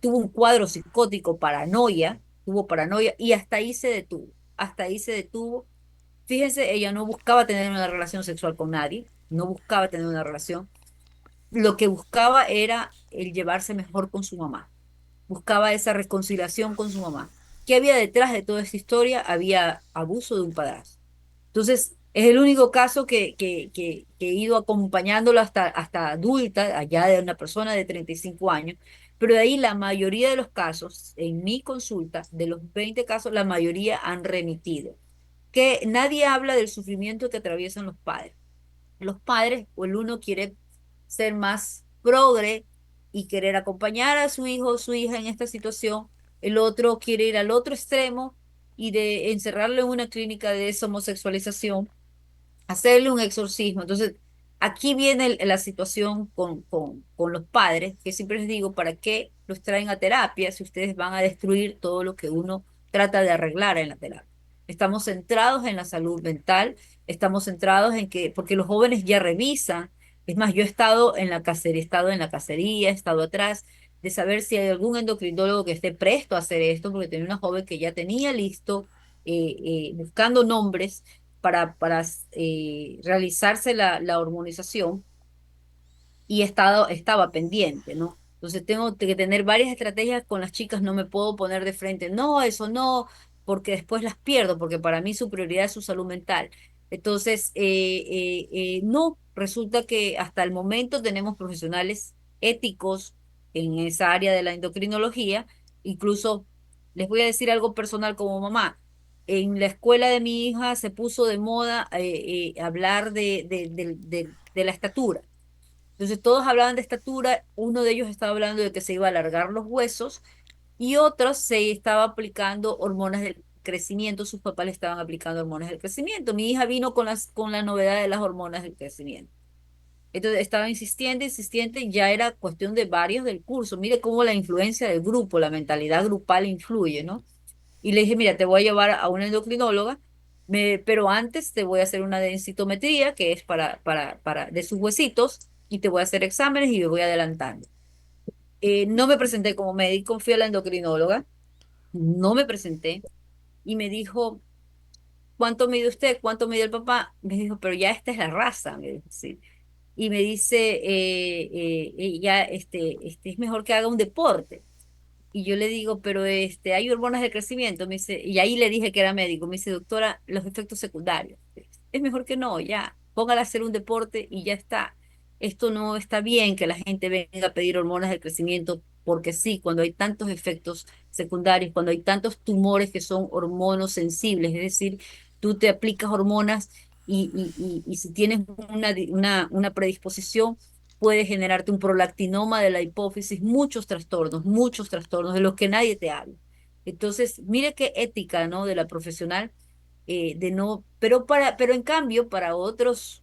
tuvo un cuadro psicótico, paranoia, tuvo paranoia y hasta ahí se detuvo. Fíjense, ella no buscaba tener una relación sexual con nadie, no buscaba tener una relación, lo que buscaba era el llevarse mejor con su mamá, buscaba esa reconciliación con su mamá. ¿Qué había detrás de toda esta historia? Había abuso de un padrastro. Entonces, es el único caso que he ido acompañándolo hasta adulta, allá de una persona de 35 años, pero de ahí la mayoría de los casos, en mi consulta, de los 20 casos, la mayoría han remitido. Que nadie habla del sufrimiento que atraviesan los padres. Los padres, o el uno quiere ser más progre y querer acompañar a su hijo o su hija en esta situación, el otro quiere ir al otro extremo y de encerrarlo en una clínica de deshomosexualización, hacerle un exorcismo. Entonces, aquí viene la situación con los padres, que siempre les digo, ¿para qué los traen a terapia si ustedes van a destruir todo lo que uno trata de arreglar en la terapia? Estamos centrados en la salud mental, estamos centrados en que, porque los jóvenes ya revisan, es más, yo he estado en la cacería, he estado en la cacería, he estado atrás de saber si hay algún endocrinólogo que esté presto a hacer esto, porque tenía una joven que ya tenía listo, buscando nombres para realizarse la hormonización y estaba pendiente, ¿no? Entonces tengo que tener varias estrategias con las chicas, no me puedo poner de frente, no, eso no, porque después las pierdo, porque para mí su prioridad es su salud mental. Entonces, no, resulta que hasta el momento tenemos profesionales éticos en esa área de la endocrinología, incluso les voy a decir algo personal como mamá. En la escuela de mi hija se puso de moda hablar de la estatura. Entonces todos hablaban de estatura, uno de ellos estaba hablando de que se iba a alargar los huesos y otros se estaba aplicando hormonas del crecimiento, sus papás le estaban aplicando hormonas del crecimiento. Mi hija vino con la novedad de las hormonas del crecimiento. Entonces estaba insistiente, ya era cuestión de varios del curso. Mire cómo la influencia del grupo, la mentalidad grupal influye, ¿no? Y le dije, mira, te voy a llevar a una endocrinóloga, pero antes te voy a hacer una densitometría, que es de sus huesitos, y te voy a hacer exámenes y me voy adelantando. No me presenté como médico, fui a la endocrinóloga, no me presenté, y me dijo, ¿cuánto mide usted? ¿Cuánto mide el papá? Me dijo, pero ya esta es la raza, me dijo, sí. Y me dice, ya es mejor que haga un deporte. Y yo le digo, pero hay hormonas de crecimiento, me dice, y ahí le dije que era médico, me dice, doctora, los efectos secundarios. Es mejor que no, ya, póngala a hacer un deporte y ya está. Esto no está bien que la gente venga a pedir hormonas de crecimiento, porque sí, cuando hay tantos efectos secundarios, cuando hay tantos tumores que son hormonos sensibles, es decir, tú te aplicas hormonas y si tienes una predisposición, puede generarte un prolactinoma de la hipófisis, muchos trastornos de los que nadie te habla. Entonces, mire qué ética, ¿no? De la profesional, de no, pero en cambio, para otras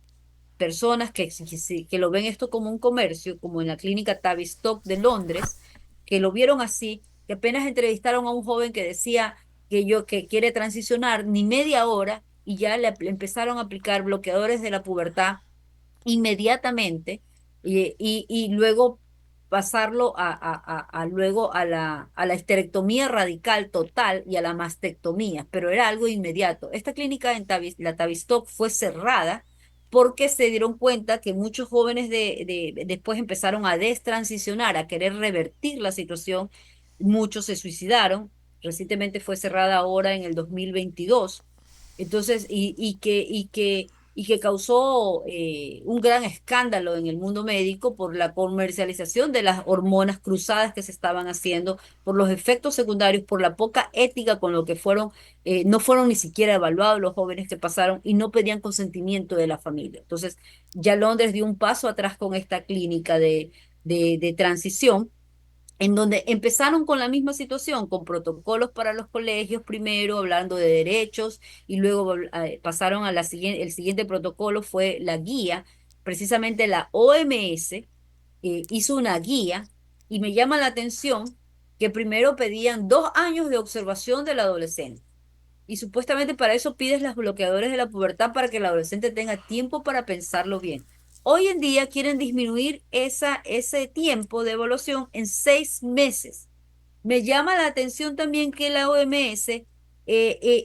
personas que lo ven esto como un comercio, como en la clínica Tavistock de Londres, que lo vieron así, que apenas entrevistaron a un joven que decía que quiere transicionar, ni media hora, y ya le empezaron a aplicar bloqueadores de la pubertad inmediatamente y luego pasarlo luego a la histerectomía radical total y a la mastectomía, pero era algo inmediato. Esta clínica la Tavistock fue cerrada porque se dieron cuenta que muchos jóvenes después empezaron a destransicionar, a querer revertir la situación, muchos se suicidaron. Recientemente fue cerrada ahora en el 2022 Entonces, y que causó un gran escándalo en el mundo médico por la comercialización de las hormonas cruzadas que se estaban haciendo, por los efectos secundarios, por la poca ética con lo que fueron, no fueron ni siquiera evaluados los jóvenes que pasaron y no pedían consentimiento de la familia. Entonces, ya Londres dio un paso atrás con esta clínica de transición en donde empezaron con la misma situación, con protocolos para los colegios primero, hablando de derechos, y luego pasaron a el siguiente protocolo fue la guía, precisamente la OMS hizo una guía, y me llama la atención que primero pedían 2 años de observación del adolescente. Y supuestamente para eso pides las bloqueadores de la pubertad para que el adolescente tenga tiempo para pensarlo bien. Hoy en día quieren disminuir ese tiempo de evaluación en 6 meses. Me llama la atención también que la OMS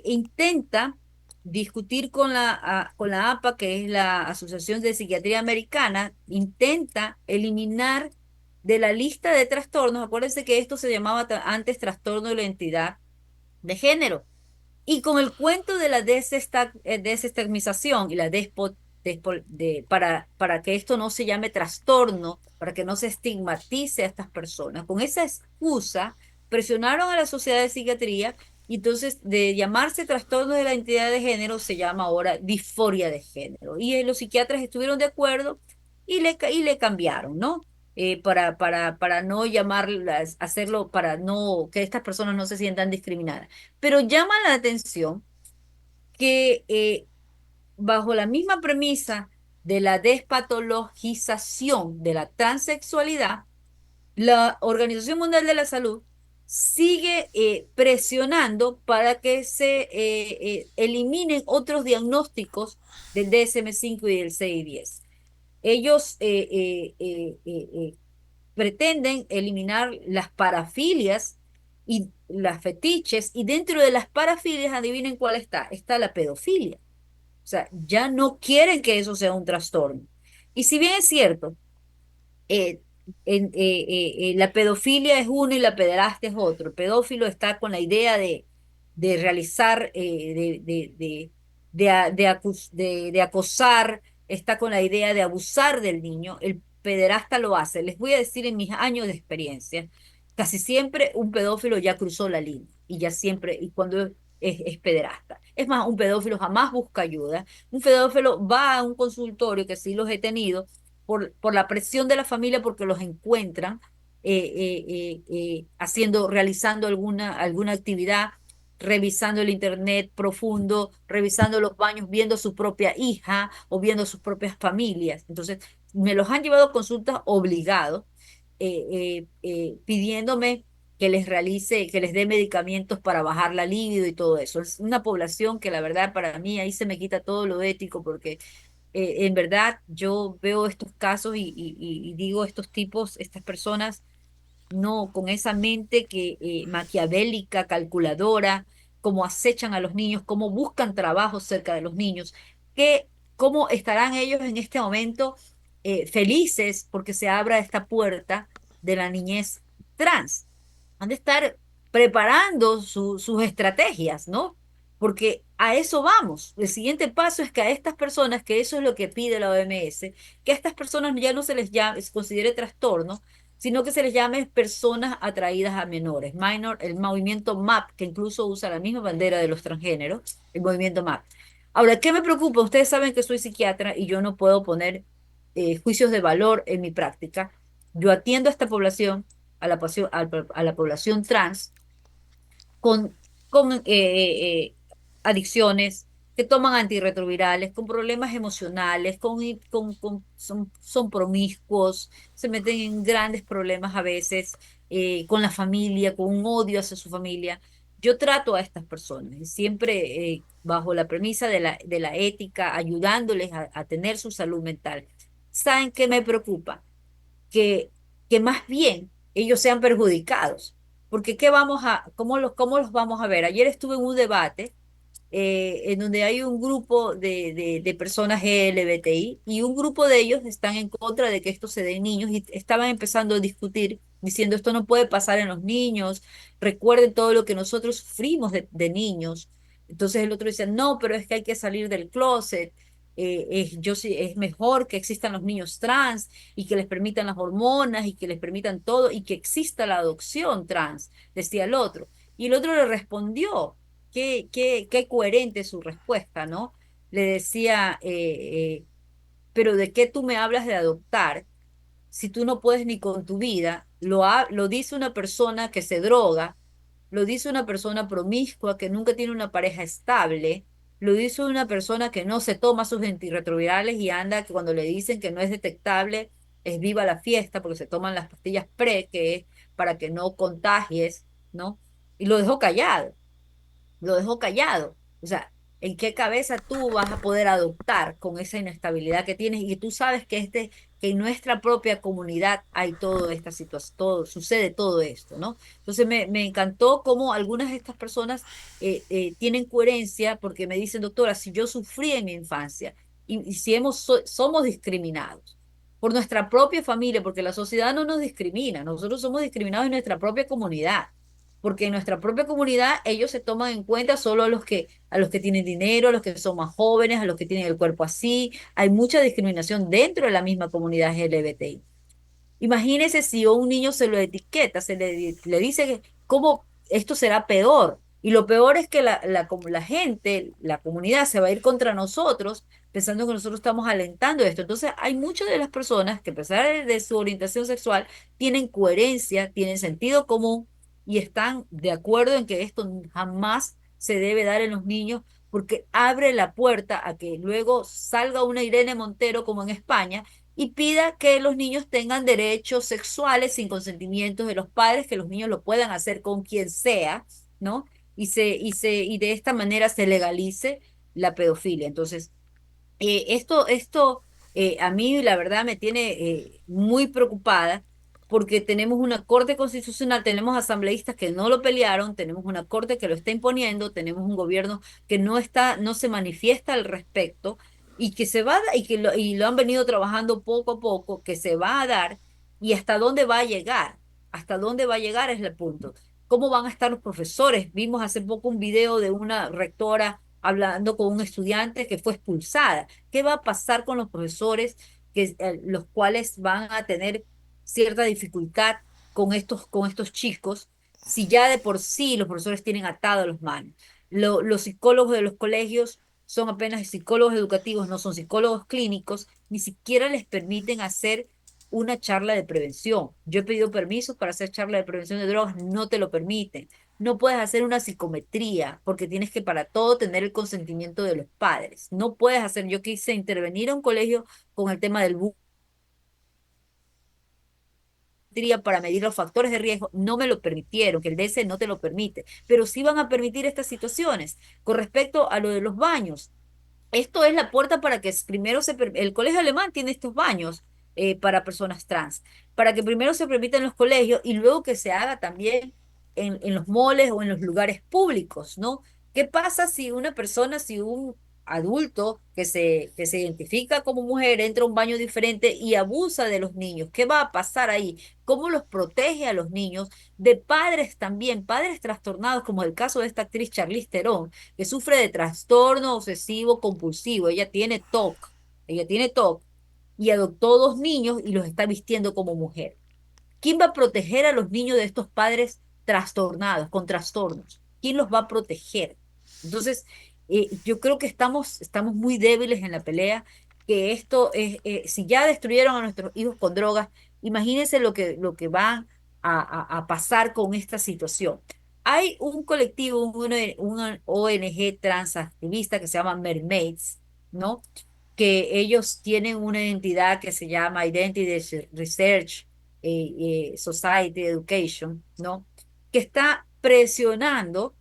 intenta discutir con la APA, que es la Asociación de Psiquiatría Americana, intenta eliminar de la lista de trastornos. Acuérdense que esto se llamaba antes trastorno de la identidad de género, y con el cuento de la desestigmatización y la para que esto no se llame trastorno, para que no se estigmatice a estas personas, con esa excusa presionaron a la sociedad de psiquiatría, y entonces de llamarse trastorno de la identidad de género se llama ahora disforia de género. Y los psiquiatras estuvieron de acuerdo y le cambiaron, ¿no? Para no llamarlas, hacerlo, para no que estas personas no se sientan discriminadas. Pero llama la atención que bajo la misma premisa de la despatologización de la transexualidad, la Organización Mundial de la Salud sigue presionando para que se eliminen otros diagnósticos del DSM-5 y del CI-10. Ellos pretenden eliminar las parafilias y las fetiches, y dentro de las parafilias, adivinen cuál está, está la pedofilia. O sea, ya no quieren que eso sea un trastorno. Y si bien es cierto, eh, la pedofilia es uno y la pederastia es otro. El pedófilo está con la idea de realizar, de acosar, está con la idea de abusar del niño. El pederasta lo hace. Les voy a decir en mis años de experiencia, casi siempre un pedófilo ya cruzó la línea y ya siempre, y cuando es pederasta. Es más, un pedófilo jamás busca ayuda. Un pedófilo va a un consultorio, que sí los he tenido, por la presión de la familia, porque los encuentran realizando alguna actividad, revisando el internet profundo, revisando los baños, viendo su propia hija o viendo sus propias familias. Entonces, me los han llevado a consultas obligados, pidiéndome que les realice, que les dé medicamentos para bajar la libido y todo eso. Es una población que la verdad para mí ahí se me quita todo lo ético, porque en verdad yo veo estos casos y digo, estos tipos, estas personas, no, con esa mente que maquiavélica, calculadora, cómo acechan a los niños, cómo buscan trabajo cerca de los niños, que cómo estarán ellos en este momento felices porque se abra esta puerta de la niñez trans. Han de estar preparando sus estrategias, ¿no? Porque a eso vamos. El siguiente paso es que a estas personas, que eso es lo que pide la OMS, que a estas personas ya no se les llame, se considere trastorno, sino que se les llame personas atraídas a menores. Minor, el movimiento MAP, que incluso usa la misma bandera de los transgéneros, el movimiento MAP. Ahora, ¿qué me preocupa? Ustedes saben que soy psiquiatra y yo no puedo poner juicios de valor en mi práctica. Yo atiendo a esta población, a la población trans, con adicciones, que toman antirretrovirales, con problemas emocionales, son promiscuos, se meten en grandes problemas a veces, con la familia, con un odio hacia su familia. Yo trato a estas personas, y siempre bajo la premisa de la ética, ayudándoles a tener su salud mental. ¿Saben qué me preocupa? que, que más bien ellos sean perjudicados. Porque cómo los vamos a ver? Ayer estuve en un debate en donde hay un grupo de personas LGBTI, y un grupo de ellos están en contra de que esto se dé en niños, y estaban empezando a discutir diciendo esto no puede pasar en los niños, recuerden todo lo que nosotros sufrimos de niños, Entonces el otro dice, no, pero es que hay que salir del closet. Es mejor que existan los niños trans y que les permitan las hormonas y que les permitan todo y que exista la adopción trans, decía el otro. Y el otro le respondió, qué coherente su respuesta, ¿no? Le decía, pero ¿de qué tú me hablas de adoptar si tú no puedes ni con tu vida? Lo dice una persona que se droga, lo dice una persona promiscua que nunca tiene una pareja estable, lo dice una persona que no se toma sus antirretrovirales y anda, que cuando le dicen que no es detectable, es viva la fiesta porque se toman las pastillas pre, que es para que no contagies, ¿no? Y lo dejó callado, lo dejó callado. O sea, ¿en qué cabeza tú vas a poder adoptar con esa inestabilidad que tienes? Y tú sabes que en nuestra propia comunidad hay toda esta situación, sucede todo esto, ¿no? Entonces me encantó cómo algunas de estas personas tienen coherencia porque me dicen, doctora, si yo sufrí en mi infancia y si somos discriminados por nuestra propia familia, porque la sociedad no nos discrimina, nosotros somos discriminados en nuestra propia comunidad porque en nuestra propia comunidad ellos se toman en cuenta solo a los que tienen dinero, a los que son más jóvenes, a los que tienen el cuerpo así. Hay mucha discriminación dentro de la misma comunidad LGBTI. Imagínese si a un niño se lo etiqueta, le dice que cómo esto será peor. Y lo peor es que la gente, la comunidad se va a ir contra nosotros pensando que nosotros estamos alentando esto. Entonces hay muchas de las personas que a pesar de su orientación sexual tienen coherencia, tienen sentido común y están de acuerdo en que esto jamás se debe dar en los niños porque abre la puerta a que luego salga una Irene Montero como en España y pida que los niños tengan derechos sexuales sin consentimientos de los padres, que los niños lo puedan hacer con quien sea, ¿no? Y de esta manera se legalice la pedofilia. Entonces, esto a mí la verdad me tiene muy preocupada porque tenemos una corte constitucional, tenemos asambleístas que no lo pelearon, tenemos una corte que lo está imponiendo, tenemos un gobierno que no se manifiesta al respecto y que se va a, y lo han venido trabajando poco a poco, que se va a dar y hasta dónde va a llegar, hasta dónde va a llegar es el punto. ¿Cómo van a estar los profesores? Vimos hace poco un video de una rectora hablando con un estudiante que fue expulsada. ¿Qué va a pasar con los profesores los cuales van a tener cierta dificultad con estos chicos si ya de por sí los profesores tienen atados los manos? Los psicólogos de los colegios son apenas psicólogos educativos, no son psicólogos clínicos, ni siquiera les permiten hacer una charla de prevención. Yo he pedido permisos para hacer charla de prevención de drogas, no te lo permiten. No puedes hacer una psicometría porque tienes que para todo tener el consentimiento de los padres. No puedes hacer, yo quise intervenir a un colegio con el tema del para medir los factores de riesgo, no me lo permitieron, que el DS no te lo permite, pero sí van a permitir estas situaciones. Con respecto a lo de los baños, esto es la puerta para que primero el colegio alemán tiene estos baños para personas trans, para que primero se permita en los colegios y luego que se haga también en los moles o en los lugares públicos, ¿no? ¿Qué pasa si una persona, si un adulto que se identifica como mujer entra a un baño diferente y abusa de los niños? ¿Qué va a pasar ahí? ¿Cómo los protege a los niños? De padres también, padres trastornados, como el caso de esta actriz Charlize Theron que sufre de trastorno obsesivo compulsivo. Ella tiene TOC y adoptó dos niños y los está vistiendo como mujer. ¿Quién va a proteger a los niños de estos padres trastornados, con trastornos? ¿Quién los va a proteger? Entonces, yo creo que estamos muy débiles en la pelea, que si ya destruyeron a nuestros hijos con drogas, imagínense lo que va a pasar con esta situación. Hay un colectivo, una ONG transactivista que se llama Mermaids, ¿no? Que ellos tienen una entidad que se llama Identity Research Society Education, ¿no? Que está presionando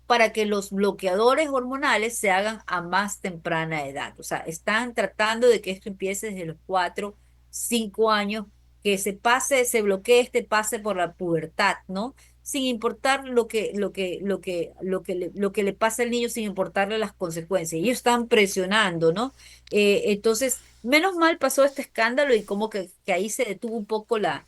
para que los bloqueadores hormonales se hagan a más temprana edad. O sea, están tratando de que esto empiece desde los 4, 5 años, que se bloquee este pase por la pubertad, ¿no? Sin importar lo que le pasa al niño, sin importarle las consecuencias. Ellos están presionando, ¿no? Entonces, menos mal pasó este escándalo y como que ahí se detuvo un poco la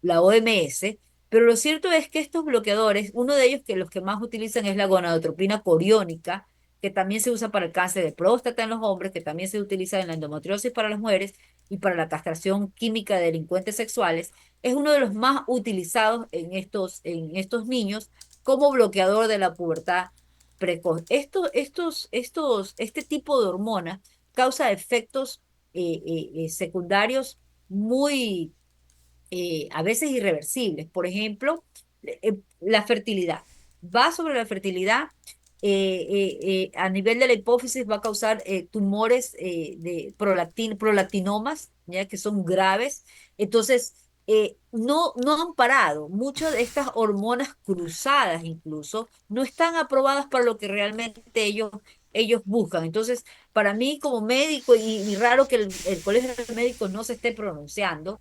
OMS, Pero lo cierto es que estos bloqueadores, uno de ellos que los que más utilizan es la gonadotropina coriónica, que también se usa para el cáncer de próstata en los hombres, que también se utiliza en la endometriosis para las mujeres y para la castración química de delincuentes sexuales, es uno de los más utilizados en estos niños como bloqueador de la pubertad precoz. Este tipo de hormonas causa efectos secundarios muy a veces irreversibles. Por ejemplo, la fertilidad. Va sobre la fertilidad, a nivel de la hipófisis va a causar tumores de prolactinomas, ya que son graves. Entonces, no han parado. Muchas de estas hormonas cruzadas incluso no están aprobadas para lo que realmente ellos buscan. Entonces, para mí como médico, y raro que el Colegio de Médicos no se esté pronunciando,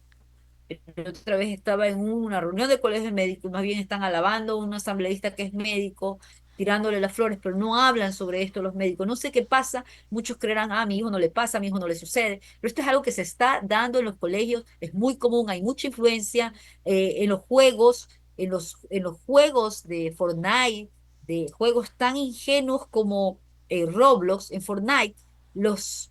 la otra vez estaba en una reunión de colegios médicos, más bien están alabando a un asambleísta que es médico, tirándole las flores, pero no hablan sobre esto los médicos. No sé qué pasa, muchos creerán, a mi hijo no le pasa, a mi hijo no le sucede, pero esto es algo que se está dando en los colegios, es muy común, hay mucha influencia en los juegos, en los juegos de Fortnite, de juegos tan ingenuos como Roblox en Fortnite, los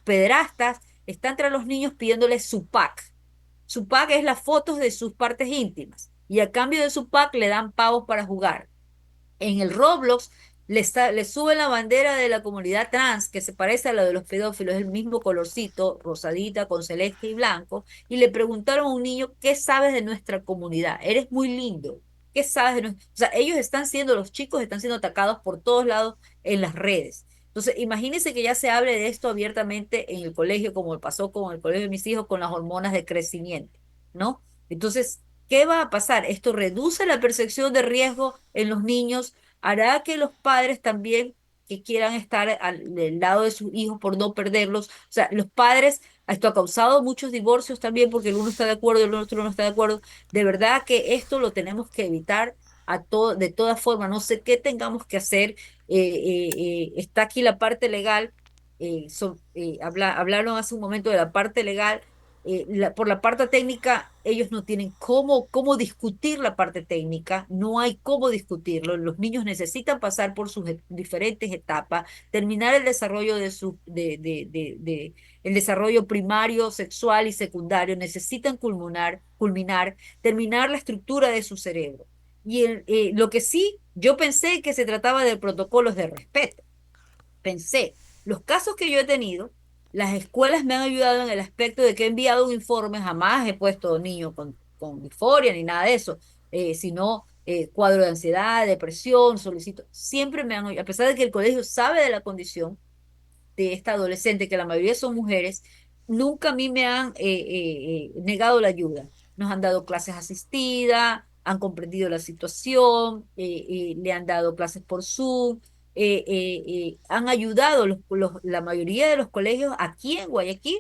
pederastas está entre los niños pidiéndoles su pack. Su pack es las fotos de sus partes íntimas. Y a cambio de su pack le dan pavos para jugar. En el Roblox le suben la bandera de la comunidad trans, que se parece a la de los pedófilos, es el mismo colorcito, rosadita, con celeste y blanco, y le preguntaron a un niño, ¿qué sabes de nuestra comunidad? Eres muy lindo. ¿Qué sabes de nuestra? O sea, los chicos están siendo atacados por todos lados en las redes. Entonces, imagínense que ya se hable de esto abiertamente en el colegio, como pasó con el colegio de mis hijos, con las hormonas de crecimiento, ¿no? Entonces, ¿qué va a pasar? Esto reduce la percepción de riesgo en los niños, hará que los padres también que quieran estar del lado de sus hijos por no perderlos. O sea, los padres, esto ha causado muchos divorcios también porque el uno está de acuerdo y el otro no está de acuerdo. De verdad que esto lo tenemos que evitar de todas formas. No sé qué tengamos que hacer. Está aquí la parte legal. Hablaron hace un momento de la parte legal. Por la parte técnica, ellos no tienen cómo discutir la parte técnica, no hay cómo discutirlo. Los niños necesitan pasar por sus diferentes etapas, terminar el desarrollo el desarrollo primario, sexual y secundario, necesitan culminar, terminar la estructura de su cerebro. Lo que sí, yo pensé que se trataba de protocolos de respeto. Pensé, los casos que yo he tenido, las escuelas me han ayudado en el aspecto de que he enviado un informe, jamás he puesto niños con disforia ni nada de eso, sino cuadro de ansiedad, depresión, solicito, siempre me han, a pesar de que el colegio sabe de la condición, de esta adolescente, que la mayoría son mujeres, nunca a mí me han negado la ayuda. Nos han dado clases asistidas, han comprendido la situación, le han dado clases por Zoom, han ayudado la mayoría de los colegios aquí en Guayaquil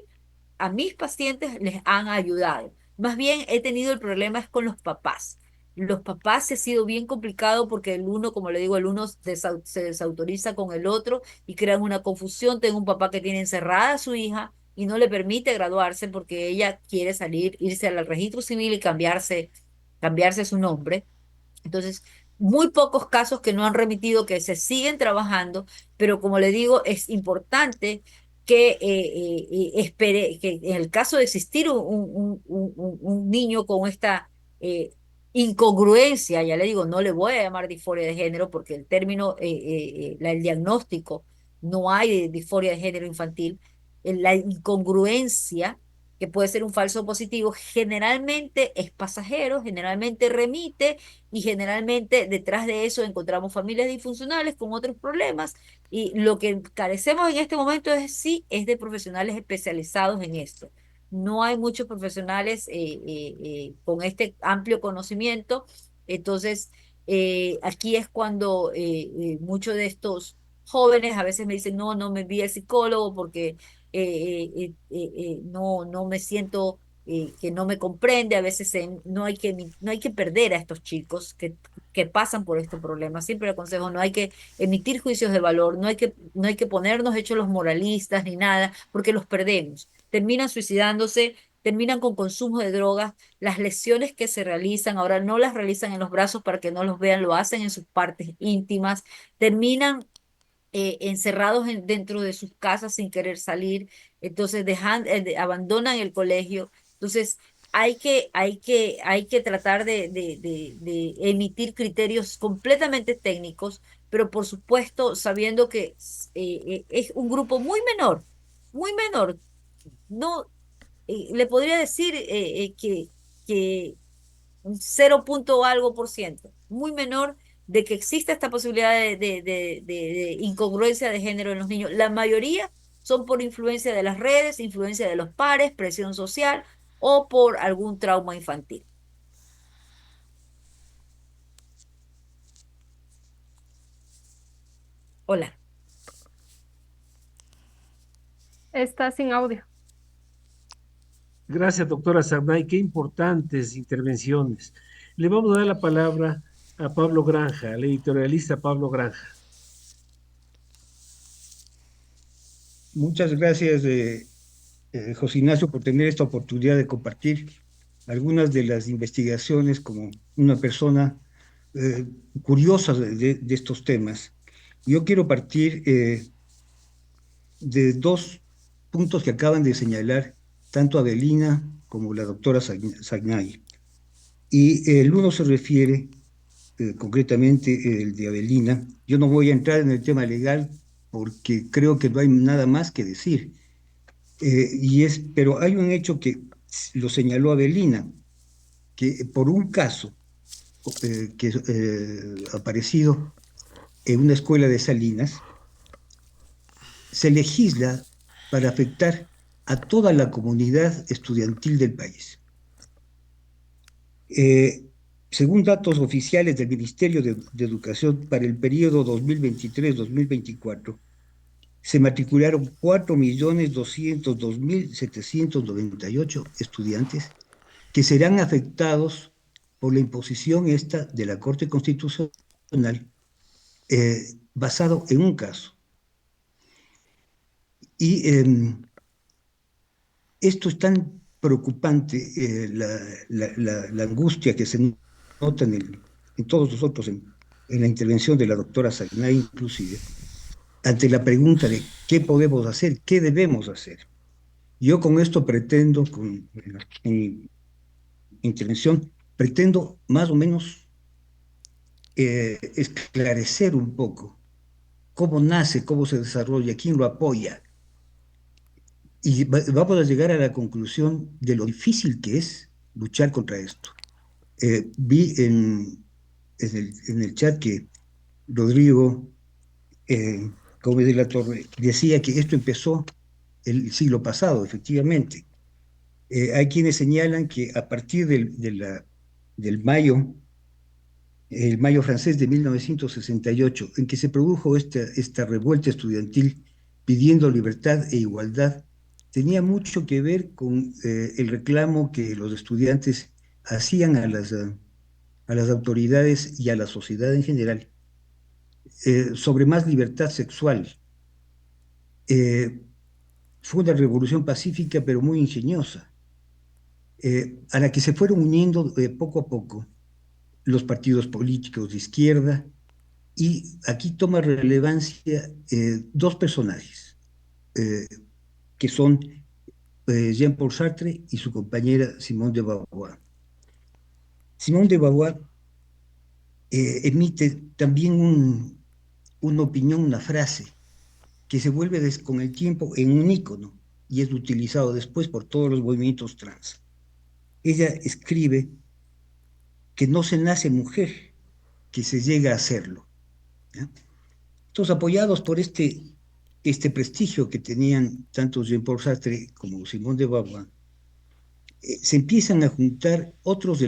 a mis pacientes les han ayudado. Más bien he tenido el problema es con los papás. Los papás se ha sido bien complicado porque el uno, como le digo, el uno se desautoriza con el otro y crean una confusión. Tengo un papá que tiene encerrada a su hija y no le permite graduarse porque ella quiere salir, irse al registro civil y cambiarse su nombre. Entonces, muy pocos casos que no han remitido, que se siguen trabajando, pero como le digo, es importante que espere, que en el caso de existir un niño con esta incongruencia, ya le digo, no le voy a llamar disforia de género porque el término, el diagnóstico, no hay disforia de género infantil, la incongruencia que puede ser un falso positivo, generalmente es pasajero, generalmente remite y generalmente detrás de eso encontramos familias disfuncionales con otros problemas y lo que carecemos en este momento es de profesionales especializados en esto. No hay muchos profesionales con este amplio conocimiento, entonces aquí es cuando muchos de estos jóvenes a veces me dicen, no, no me vi al psicólogo porque no me siento que no me comprende, a veces no hay que perder a estos chicos que pasan por estos problemas. Siempre aconsejo, no hay que emitir juicios de valor, no hay que ponernos hechos los moralistas ni nada, porque los perdemos. Terminan suicidándose terminan con consumo de drogas. Las lesiones que se realizan ahora no las realizan en los brazos para que no los vean, lo hacen en sus partes íntimas, terminan encerrados dentro de sus casas sin querer salir, entonces abandonan el colegio. Entonces, hay que tratar de emitir criterios completamente técnicos, pero por supuesto sabiendo que es un grupo muy menor. No, le podría decir que un 0 punto algo por ciento, muy menor de que exista esta posibilidad de incongruencia de género en los niños. La mayoría son por influencia de las redes, influencia de los pares, presión social o por algún trauma infantil. Hola. Está sin audio. Gracias, doctora Sarnay. Qué importantes intervenciones. Le vamos a dar la palabra a Pablo Granja, al editorialista Pablo Granja. Muchas gracias, José Ignacio, por tener esta oportunidad de compartir algunas de las investigaciones como una persona eh, curiosa de estos temas. Yo quiero partir de dos puntos que acaban de señalar tanto Adelina como la doctora Sagnay. Y el uno se refiere concretamente el de Avelina. Yo no voy a entrar en el tema legal porque creo que no hay nada más que decir. Pero hay un hecho que lo señaló Avelina, que por un caso que aparecido en una escuela de Salinas, se legisla para afectar a toda la comunidad estudiantil del país. Según datos oficiales del Ministerio de Educación, para el periodo 2023-2024, se matricularon 4.202.798 estudiantes que serán afectados por la imposición esta de la Corte Constitucional basado en un caso. Y esto es tan preocupante, la angustia que se nota en todos nosotros, en la intervención de la doctora Sagnay inclusive, ante la pregunta de qué podemos hacer, qué debemos hacer. Yo con esto pretendo, con mi intervención, pretendo más o menos esclarecer un poco cómo nace, cómo se desarrolla, quién lo apoya. Y vamos a llegar a la conclusión de lo difícil que es luchar contra esto. Vi en el chat que Rodrigo Gómez de la Torre decía que esto empezó el siglo pasado, efectivamente. Hay quienes señalan que a partir del mayo, el mayo francés de 1968, en que se produjo esta revuelta estudiantil pidiendo libertad e igualdad, tenía mucho que ver con el reclamo que los estudiantes hacían a las autoridades y a la sociedad en general sobre más libertad sexual. Fue una revolución pacífica, pero muy ingeniosa, a la que se fueron uniendo poco a poco los partidos políticos de izquierda, y aquí toma relevancia dos personajes, que son Jean-Paul Sartre y su compañera Simone de Beauvoir. Simone de Beauvoir emite también una opinión, una frase, que se vuelve con el tiempo en un ícono y es utilizado después por todos los movimientos trans. Ella escribe que no se nace mujer, que se llega a serlo, ¿ya? Entonces, apoyados por este prestigio que tenían tanto Jean-Paul Sartre como Simone de Beauvoir, se empiezan a juntar otros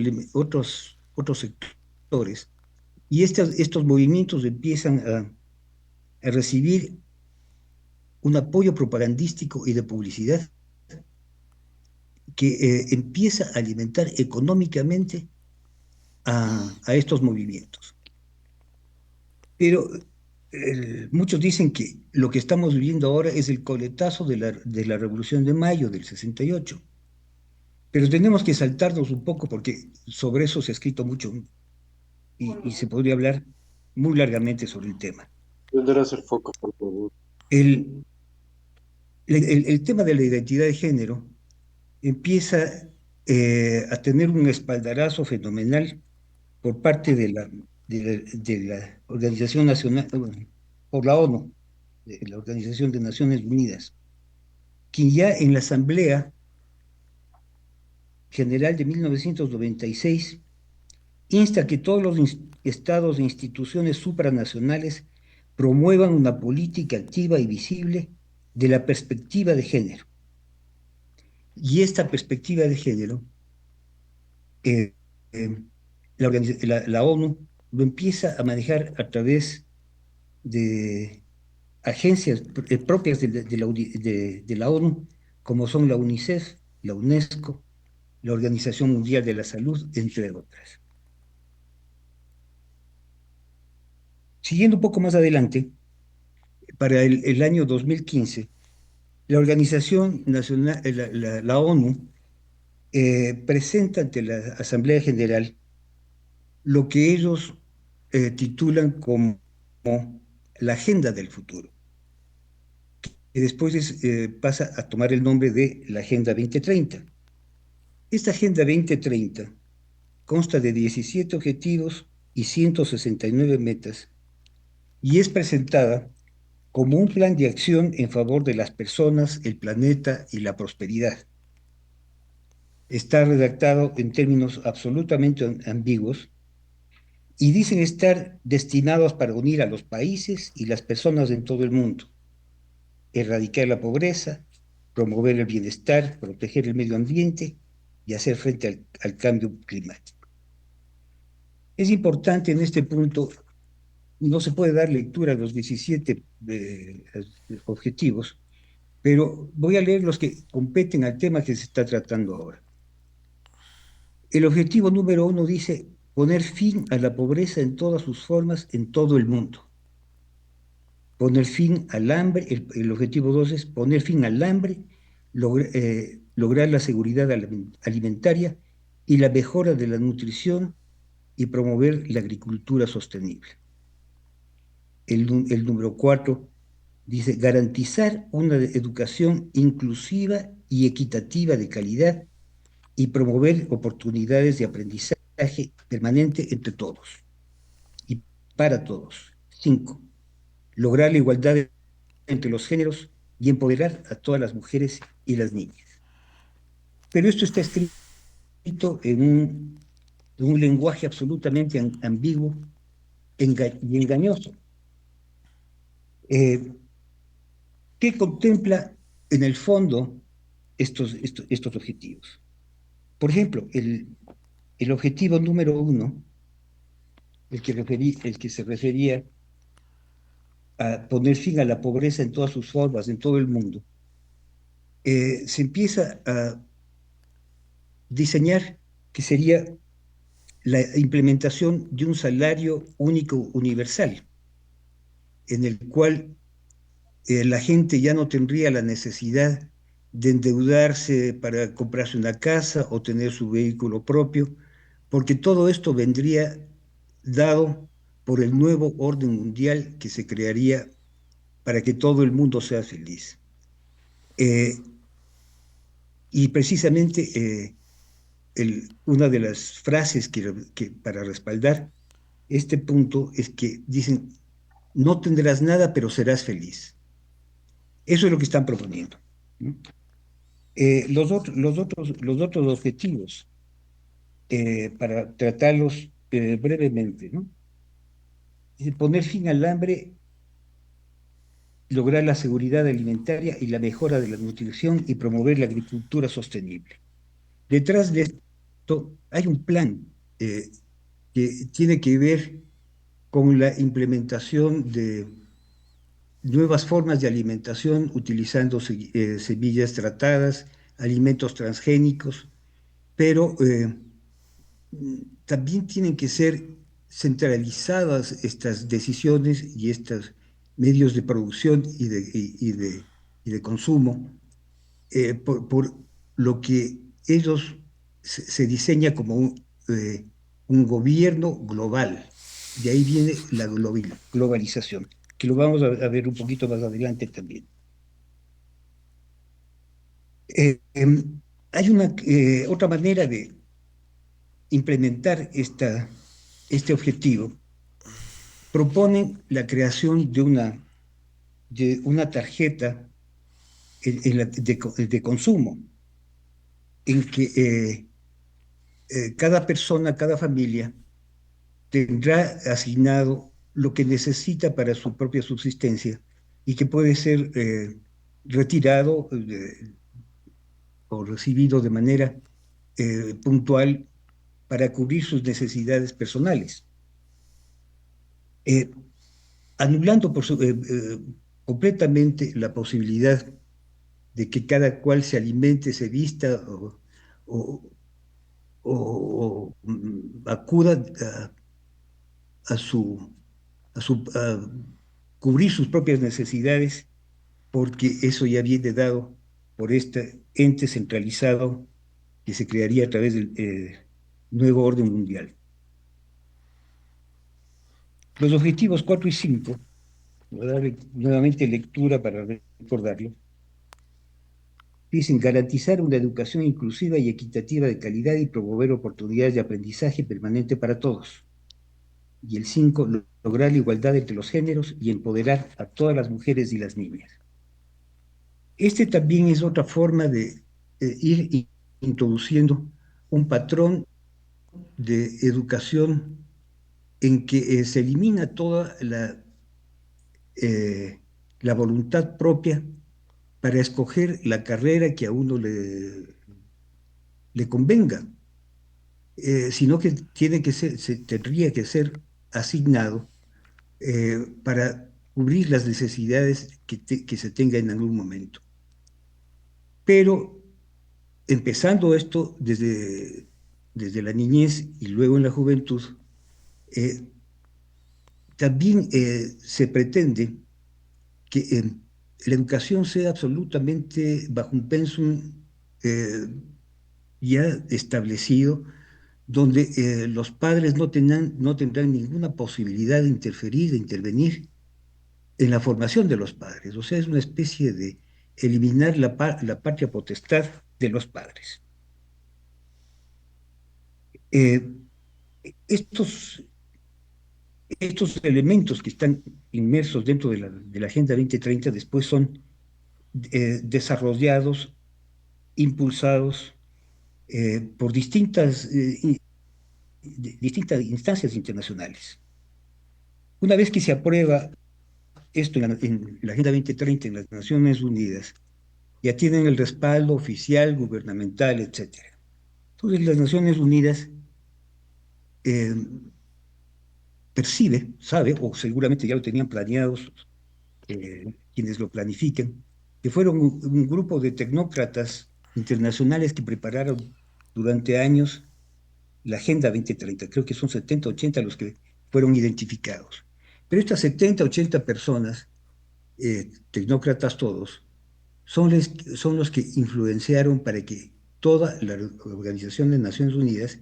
sectores, y estos movimientos empiezan a recibir un apoyo propagandístico y de publicidad que empieza a alimentar económicamente a estos movimientos. Pero muchos dicen que lo que estamos viviendo ahora es el coletazo de la Revolución de Mayo del 68. Pero tenemos que saltarnos un poco porque sobre eso se ha escrito mucho y se podría hablar muy largamente sobre el tema. Tendrás el foco, por favor. El, el tema de la identidad de género empieza a tener un espaldarazo fenomenal por parte de la Organización Nacional, bueno, por la ONU, de la Organización de Naciones Unidas, quien ya en la Asamblea General de 1996 insta a que todos los estados e instituciones supranacionales promuevan una política activa y visible de la perspectiva de género. Y esta perspectiva de género, eh, eh, la ONU lo empieza a manejar a través de agencias propias de la ONU, como son la UNICEF, la UNESCO, la Organización Mundial de la Salud, entre otras. Siguiendo un poco más adelante, para el año 2015, la Organización Nacional, la ONU, presenta ante la Asamblea General lo que ellos titulan como la Agenda del Futuro, que después pasa a tomar el nombre de la Agenda 2030. Esta Agenda 2030 consta de 17 objetivos y 169 metas y es presentada como un plan de acción en favor de las personas, el planeta y la prosperidad. Está redactado en términos absolutamente ambiguos y dicen estar destinados para unir a los países y las personas en todo el mundo, erradicar la pobreza, promover el bienestar, proteger el medio ambiente y hacer frente al cambio climático. Es importante en este punto, no se puede dar lectura a los 17 objetivos, pero voy a leer los que competen al tema que se está tratando ahora. El objetivo número 1 dice poner fin a la pobreza en todas sus formas en todo el mundo. Poner fin al hambre, el objetivo 2 es poner fin al hambre, lograr la seguridad alimentaria y la mejora de la nutrición y promover la agricultura sostenible. El número 4 dice garantizar una educación inclusiva y equitativa de calidad y promover oportunidades de aprendizaje permanente entre todos y para todos. 5. Lograr la igualdad entre los géneros y empoderar a todas las mujeres y las niñas. Pero esto está escrito en un lenguaje absolutamente ambiguo y engañoso. ¿Qué contempla en el fondo estos objetivos? Por ejemplo, el objetivo número 1, el que se refería a poner fin a la pobreza en todas sus formas, en todo el mundo, se empieza a diseñar que sería la implementación de un salario único universal, en el cual la gente ya no tendría la necesidad de endeudarse para comprarse una casa o tener su vehículo propio, porque todo esto vendría dado por el nuevo orden mundial que se crearía para que todo el mundo sea feliz. Y precisamente una de las frases que para respaldar este punto es que dicen, no tendrás nada, pero serás feliz. Eso es lo que están proponiendo, ¿no? Los otros objetivos, para tratarlos brevemente, ¿no? Poner fin al hambre, lograr la seguridad alimentaria y la mejora de la nutrición y promover la agricultura sostenible. Detrás de esto hay un plan que tiene que ver con la implementación de nuevas formas de alimentación utilizando semillas tratadas, alimentos transgénicos, pero también tienen que ser centralizadas estas decisiones y estos medios de producción y de consumo por lo que ellos se diseña como un gobierno global. De ahí viene la globalización, que lo vamos a ver un poquito más adelante también. Hay una otra manera de implementar este objetivo. Proponen la creación de una tarjeta de consumo, en que cada persona, cada familia tendrá asignado lo que necesita para su propia subsistencia y que puede ser retirado o recibido de manera puntual para cubrir sus necesidades personales, anulando completamente la posibilidad de que cada cual se alimente, se vista o, acuda a, su, a cubrir sus propias necesidades, porque eso ya viene dado por este ente centralizado que se crearía a través del nuevo orden mundial. Los objetivos 4 y 5, voy a dar nuevamente lectura para recordarlo, dicen garantizar una educación inclusiva y equitativa de calidad y promover oportunidades de aprendizaje permanente para todos. Y el 5, lograr la igualdad entre los géneros y empoderar a todas las mujeres y las niñas. Este también es otra forma de ir introduciendo un patrón de educación en que se elimina toda la voluntad propia para escoger la carrera que a uno le convenga, sino que tendría que ser asignado para cubrir las necesidades que se tenga en algún momento. Pero empezando esto desde la niñez y luego en la juventud, también se pretende que la educación sea absolutamente bajo un pensum ya establecido, donde los padres no tendrán ninguna posibilidad de interferir, de intervenir en la formación de los padres. O sea, es una especie de eliminar la patria potestad de los padres. Estos elementos que están inmersos dentro de la Agenda 2030 después son desarrollados, impulsados por distintas instancias internacionales. Una vez que se aprueba esto en la Agenda 2030 en las Naciones Unidas, ya tienen el respaldo oficial, gubernamental, etc. Entonces las Naciones Unidas sabe, o seguramente ya lo tenían planeados quienes lo planifiquen, que fueron un grupo de tecnócratas internacionales que prepararon durante años la Agenda 2030. Creo que son 70, 80 los que fueron identificados. Pero estas 70, 80 personas, tecnócratas todos, son los que influenciaron para que toda la Organización de Naciones Unidas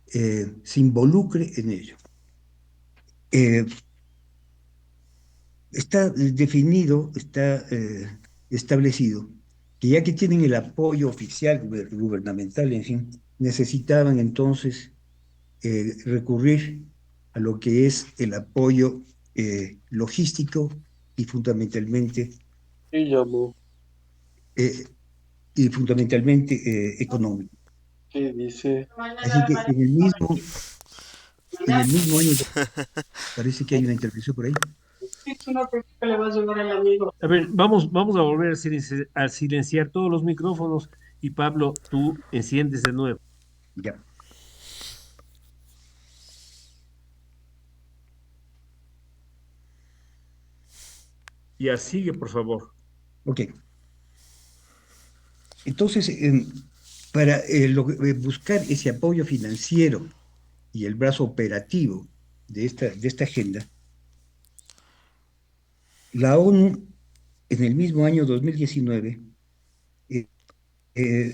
se involucre en ello. Está definido, está establecido que ya que tienen el apoyo oficial gubernamental, en fin, necesitaban entonces recurrir a lo que es el apoyo logístico y fundamentalmente Y llamó. Económico. ¿Qué dice? Así que en el mismo año, parece que hay una intervención por ahí. A ver, vamos a volver a silenciar todos los micrófonos y Pablo, tú enciendes de nuevo. Ya. Ya sigue, por favor. Ok. Entonces, para buscar ese apoyo financiero y el brazo operativo de esta agenda, la ONU, en el mismo año 2019,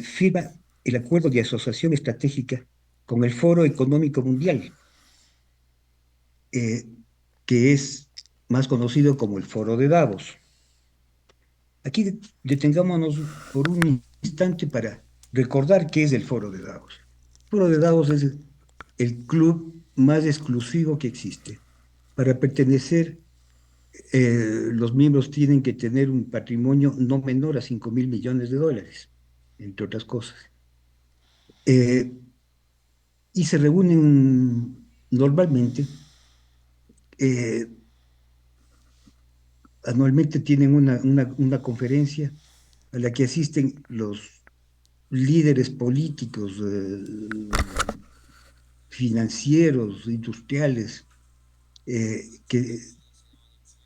firma el acuerdo de asociación estratégica con el Foro Económico Mundial, que es más conocido como el Foro de Davos. Aquí detengámonos por un instante para recordar qué es el Foro de Davos. El Foro de Davos es el club más exclusivo que existe. Para pertenecer, los miembros tienen que tener un patrimonio no menor a 5.000 millones de dólares, entre otras cosas. Y se reúnen normalmente, anualmente tienen una conferencia a la que asisten los líderes políticos, financieros, industriales,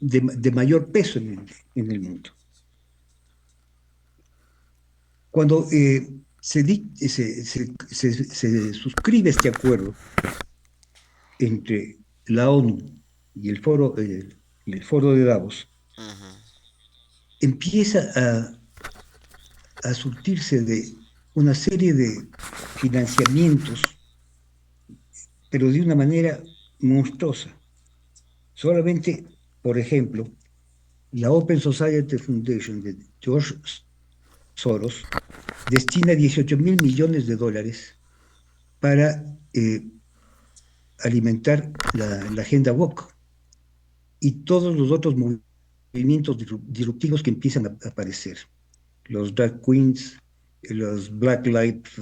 de mayor peso en el mundo. Cuando se suscribe este acuerdo entre la ONU y el foro de Davos, empieza a surtirse de una serie de financiamientos, pero de una manera monstruosa. Solamente, por ejemplo, la Open Society Foundation de George Soros destina 18.000 millones de dólares para alimentar la agenda woke y todos los otros movimientos disruptivos que empiezan a aparecer. Los drag queens, los Black Lives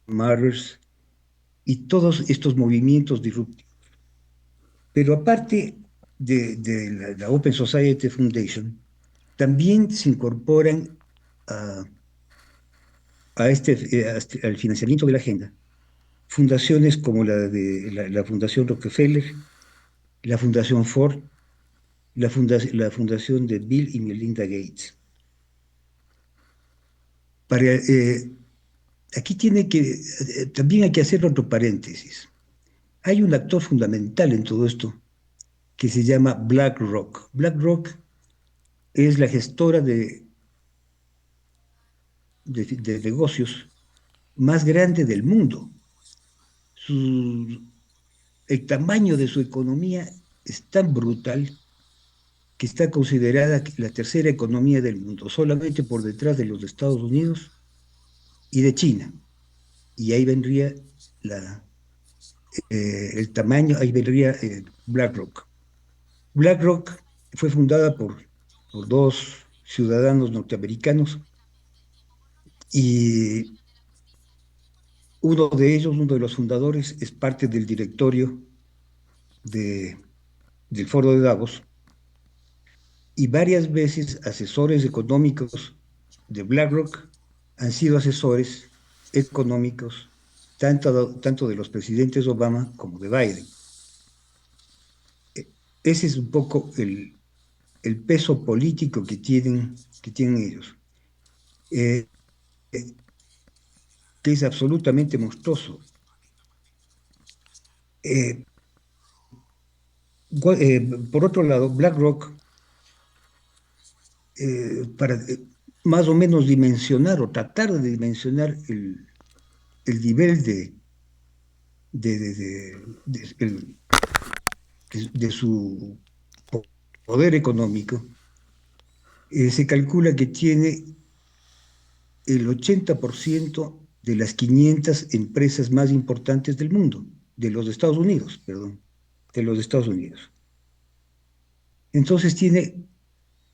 Matters y todos estos movimientos disruptivos. Pero aparte de la Open Society Foundation, también se incorporan al financiamiento de la agenda fundaciones como la Fundación Rockefeller, la Fundación Ford, la fundación de Bill y Melinda Gates. Aquí también hay que hacer otro paréntesis. Hay un actor fundamental en todo esto que se llama BlackRock. BlackRock es la gestora de negocios más grande del mundo. El tamaño de su economía es tan brutal que está considerada la tercera economía del mundo, solamente por detrás de los Estados Unidos y de China. Y ahí vendría el tamaño, ahí vendría BlackRock. BlackRock fue fundada por dos ciudadanos norteamericanos y uno de ellos, uno de los fundadores, es parte del directorio del Foro de Davos y varias veces asesores económicos de BlackRock han sido asesores económicos tanto de los presidentes Obama como de Biden. Ese es un poco el peso político que tienen ellos, que es absolutamente monstruoso. Por otro lado, BlackRock, para más o menos dimensionar o tratar de dimensionar el nivel de su poder económico, se calcula que tiene el 80% de las 500 empresas más importantes del mundo, de los Estados Unidos. Entonces tiene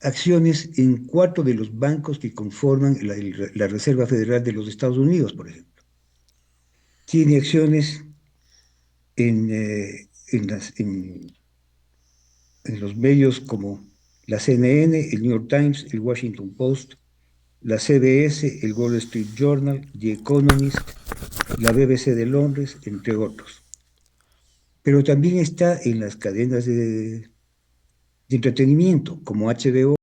acciones en 4 de los bancos que conforman la Reserva Federal de los Estados Unidos, por ejemplo. Tiene acciones en los medios como la CNN, el New York Times, el Washington Post, la CBS, el Wall Street Journal, The Economist, la BBC de Londres, entre otros. Pero también está en las cadenas de entretenimiento, como HBO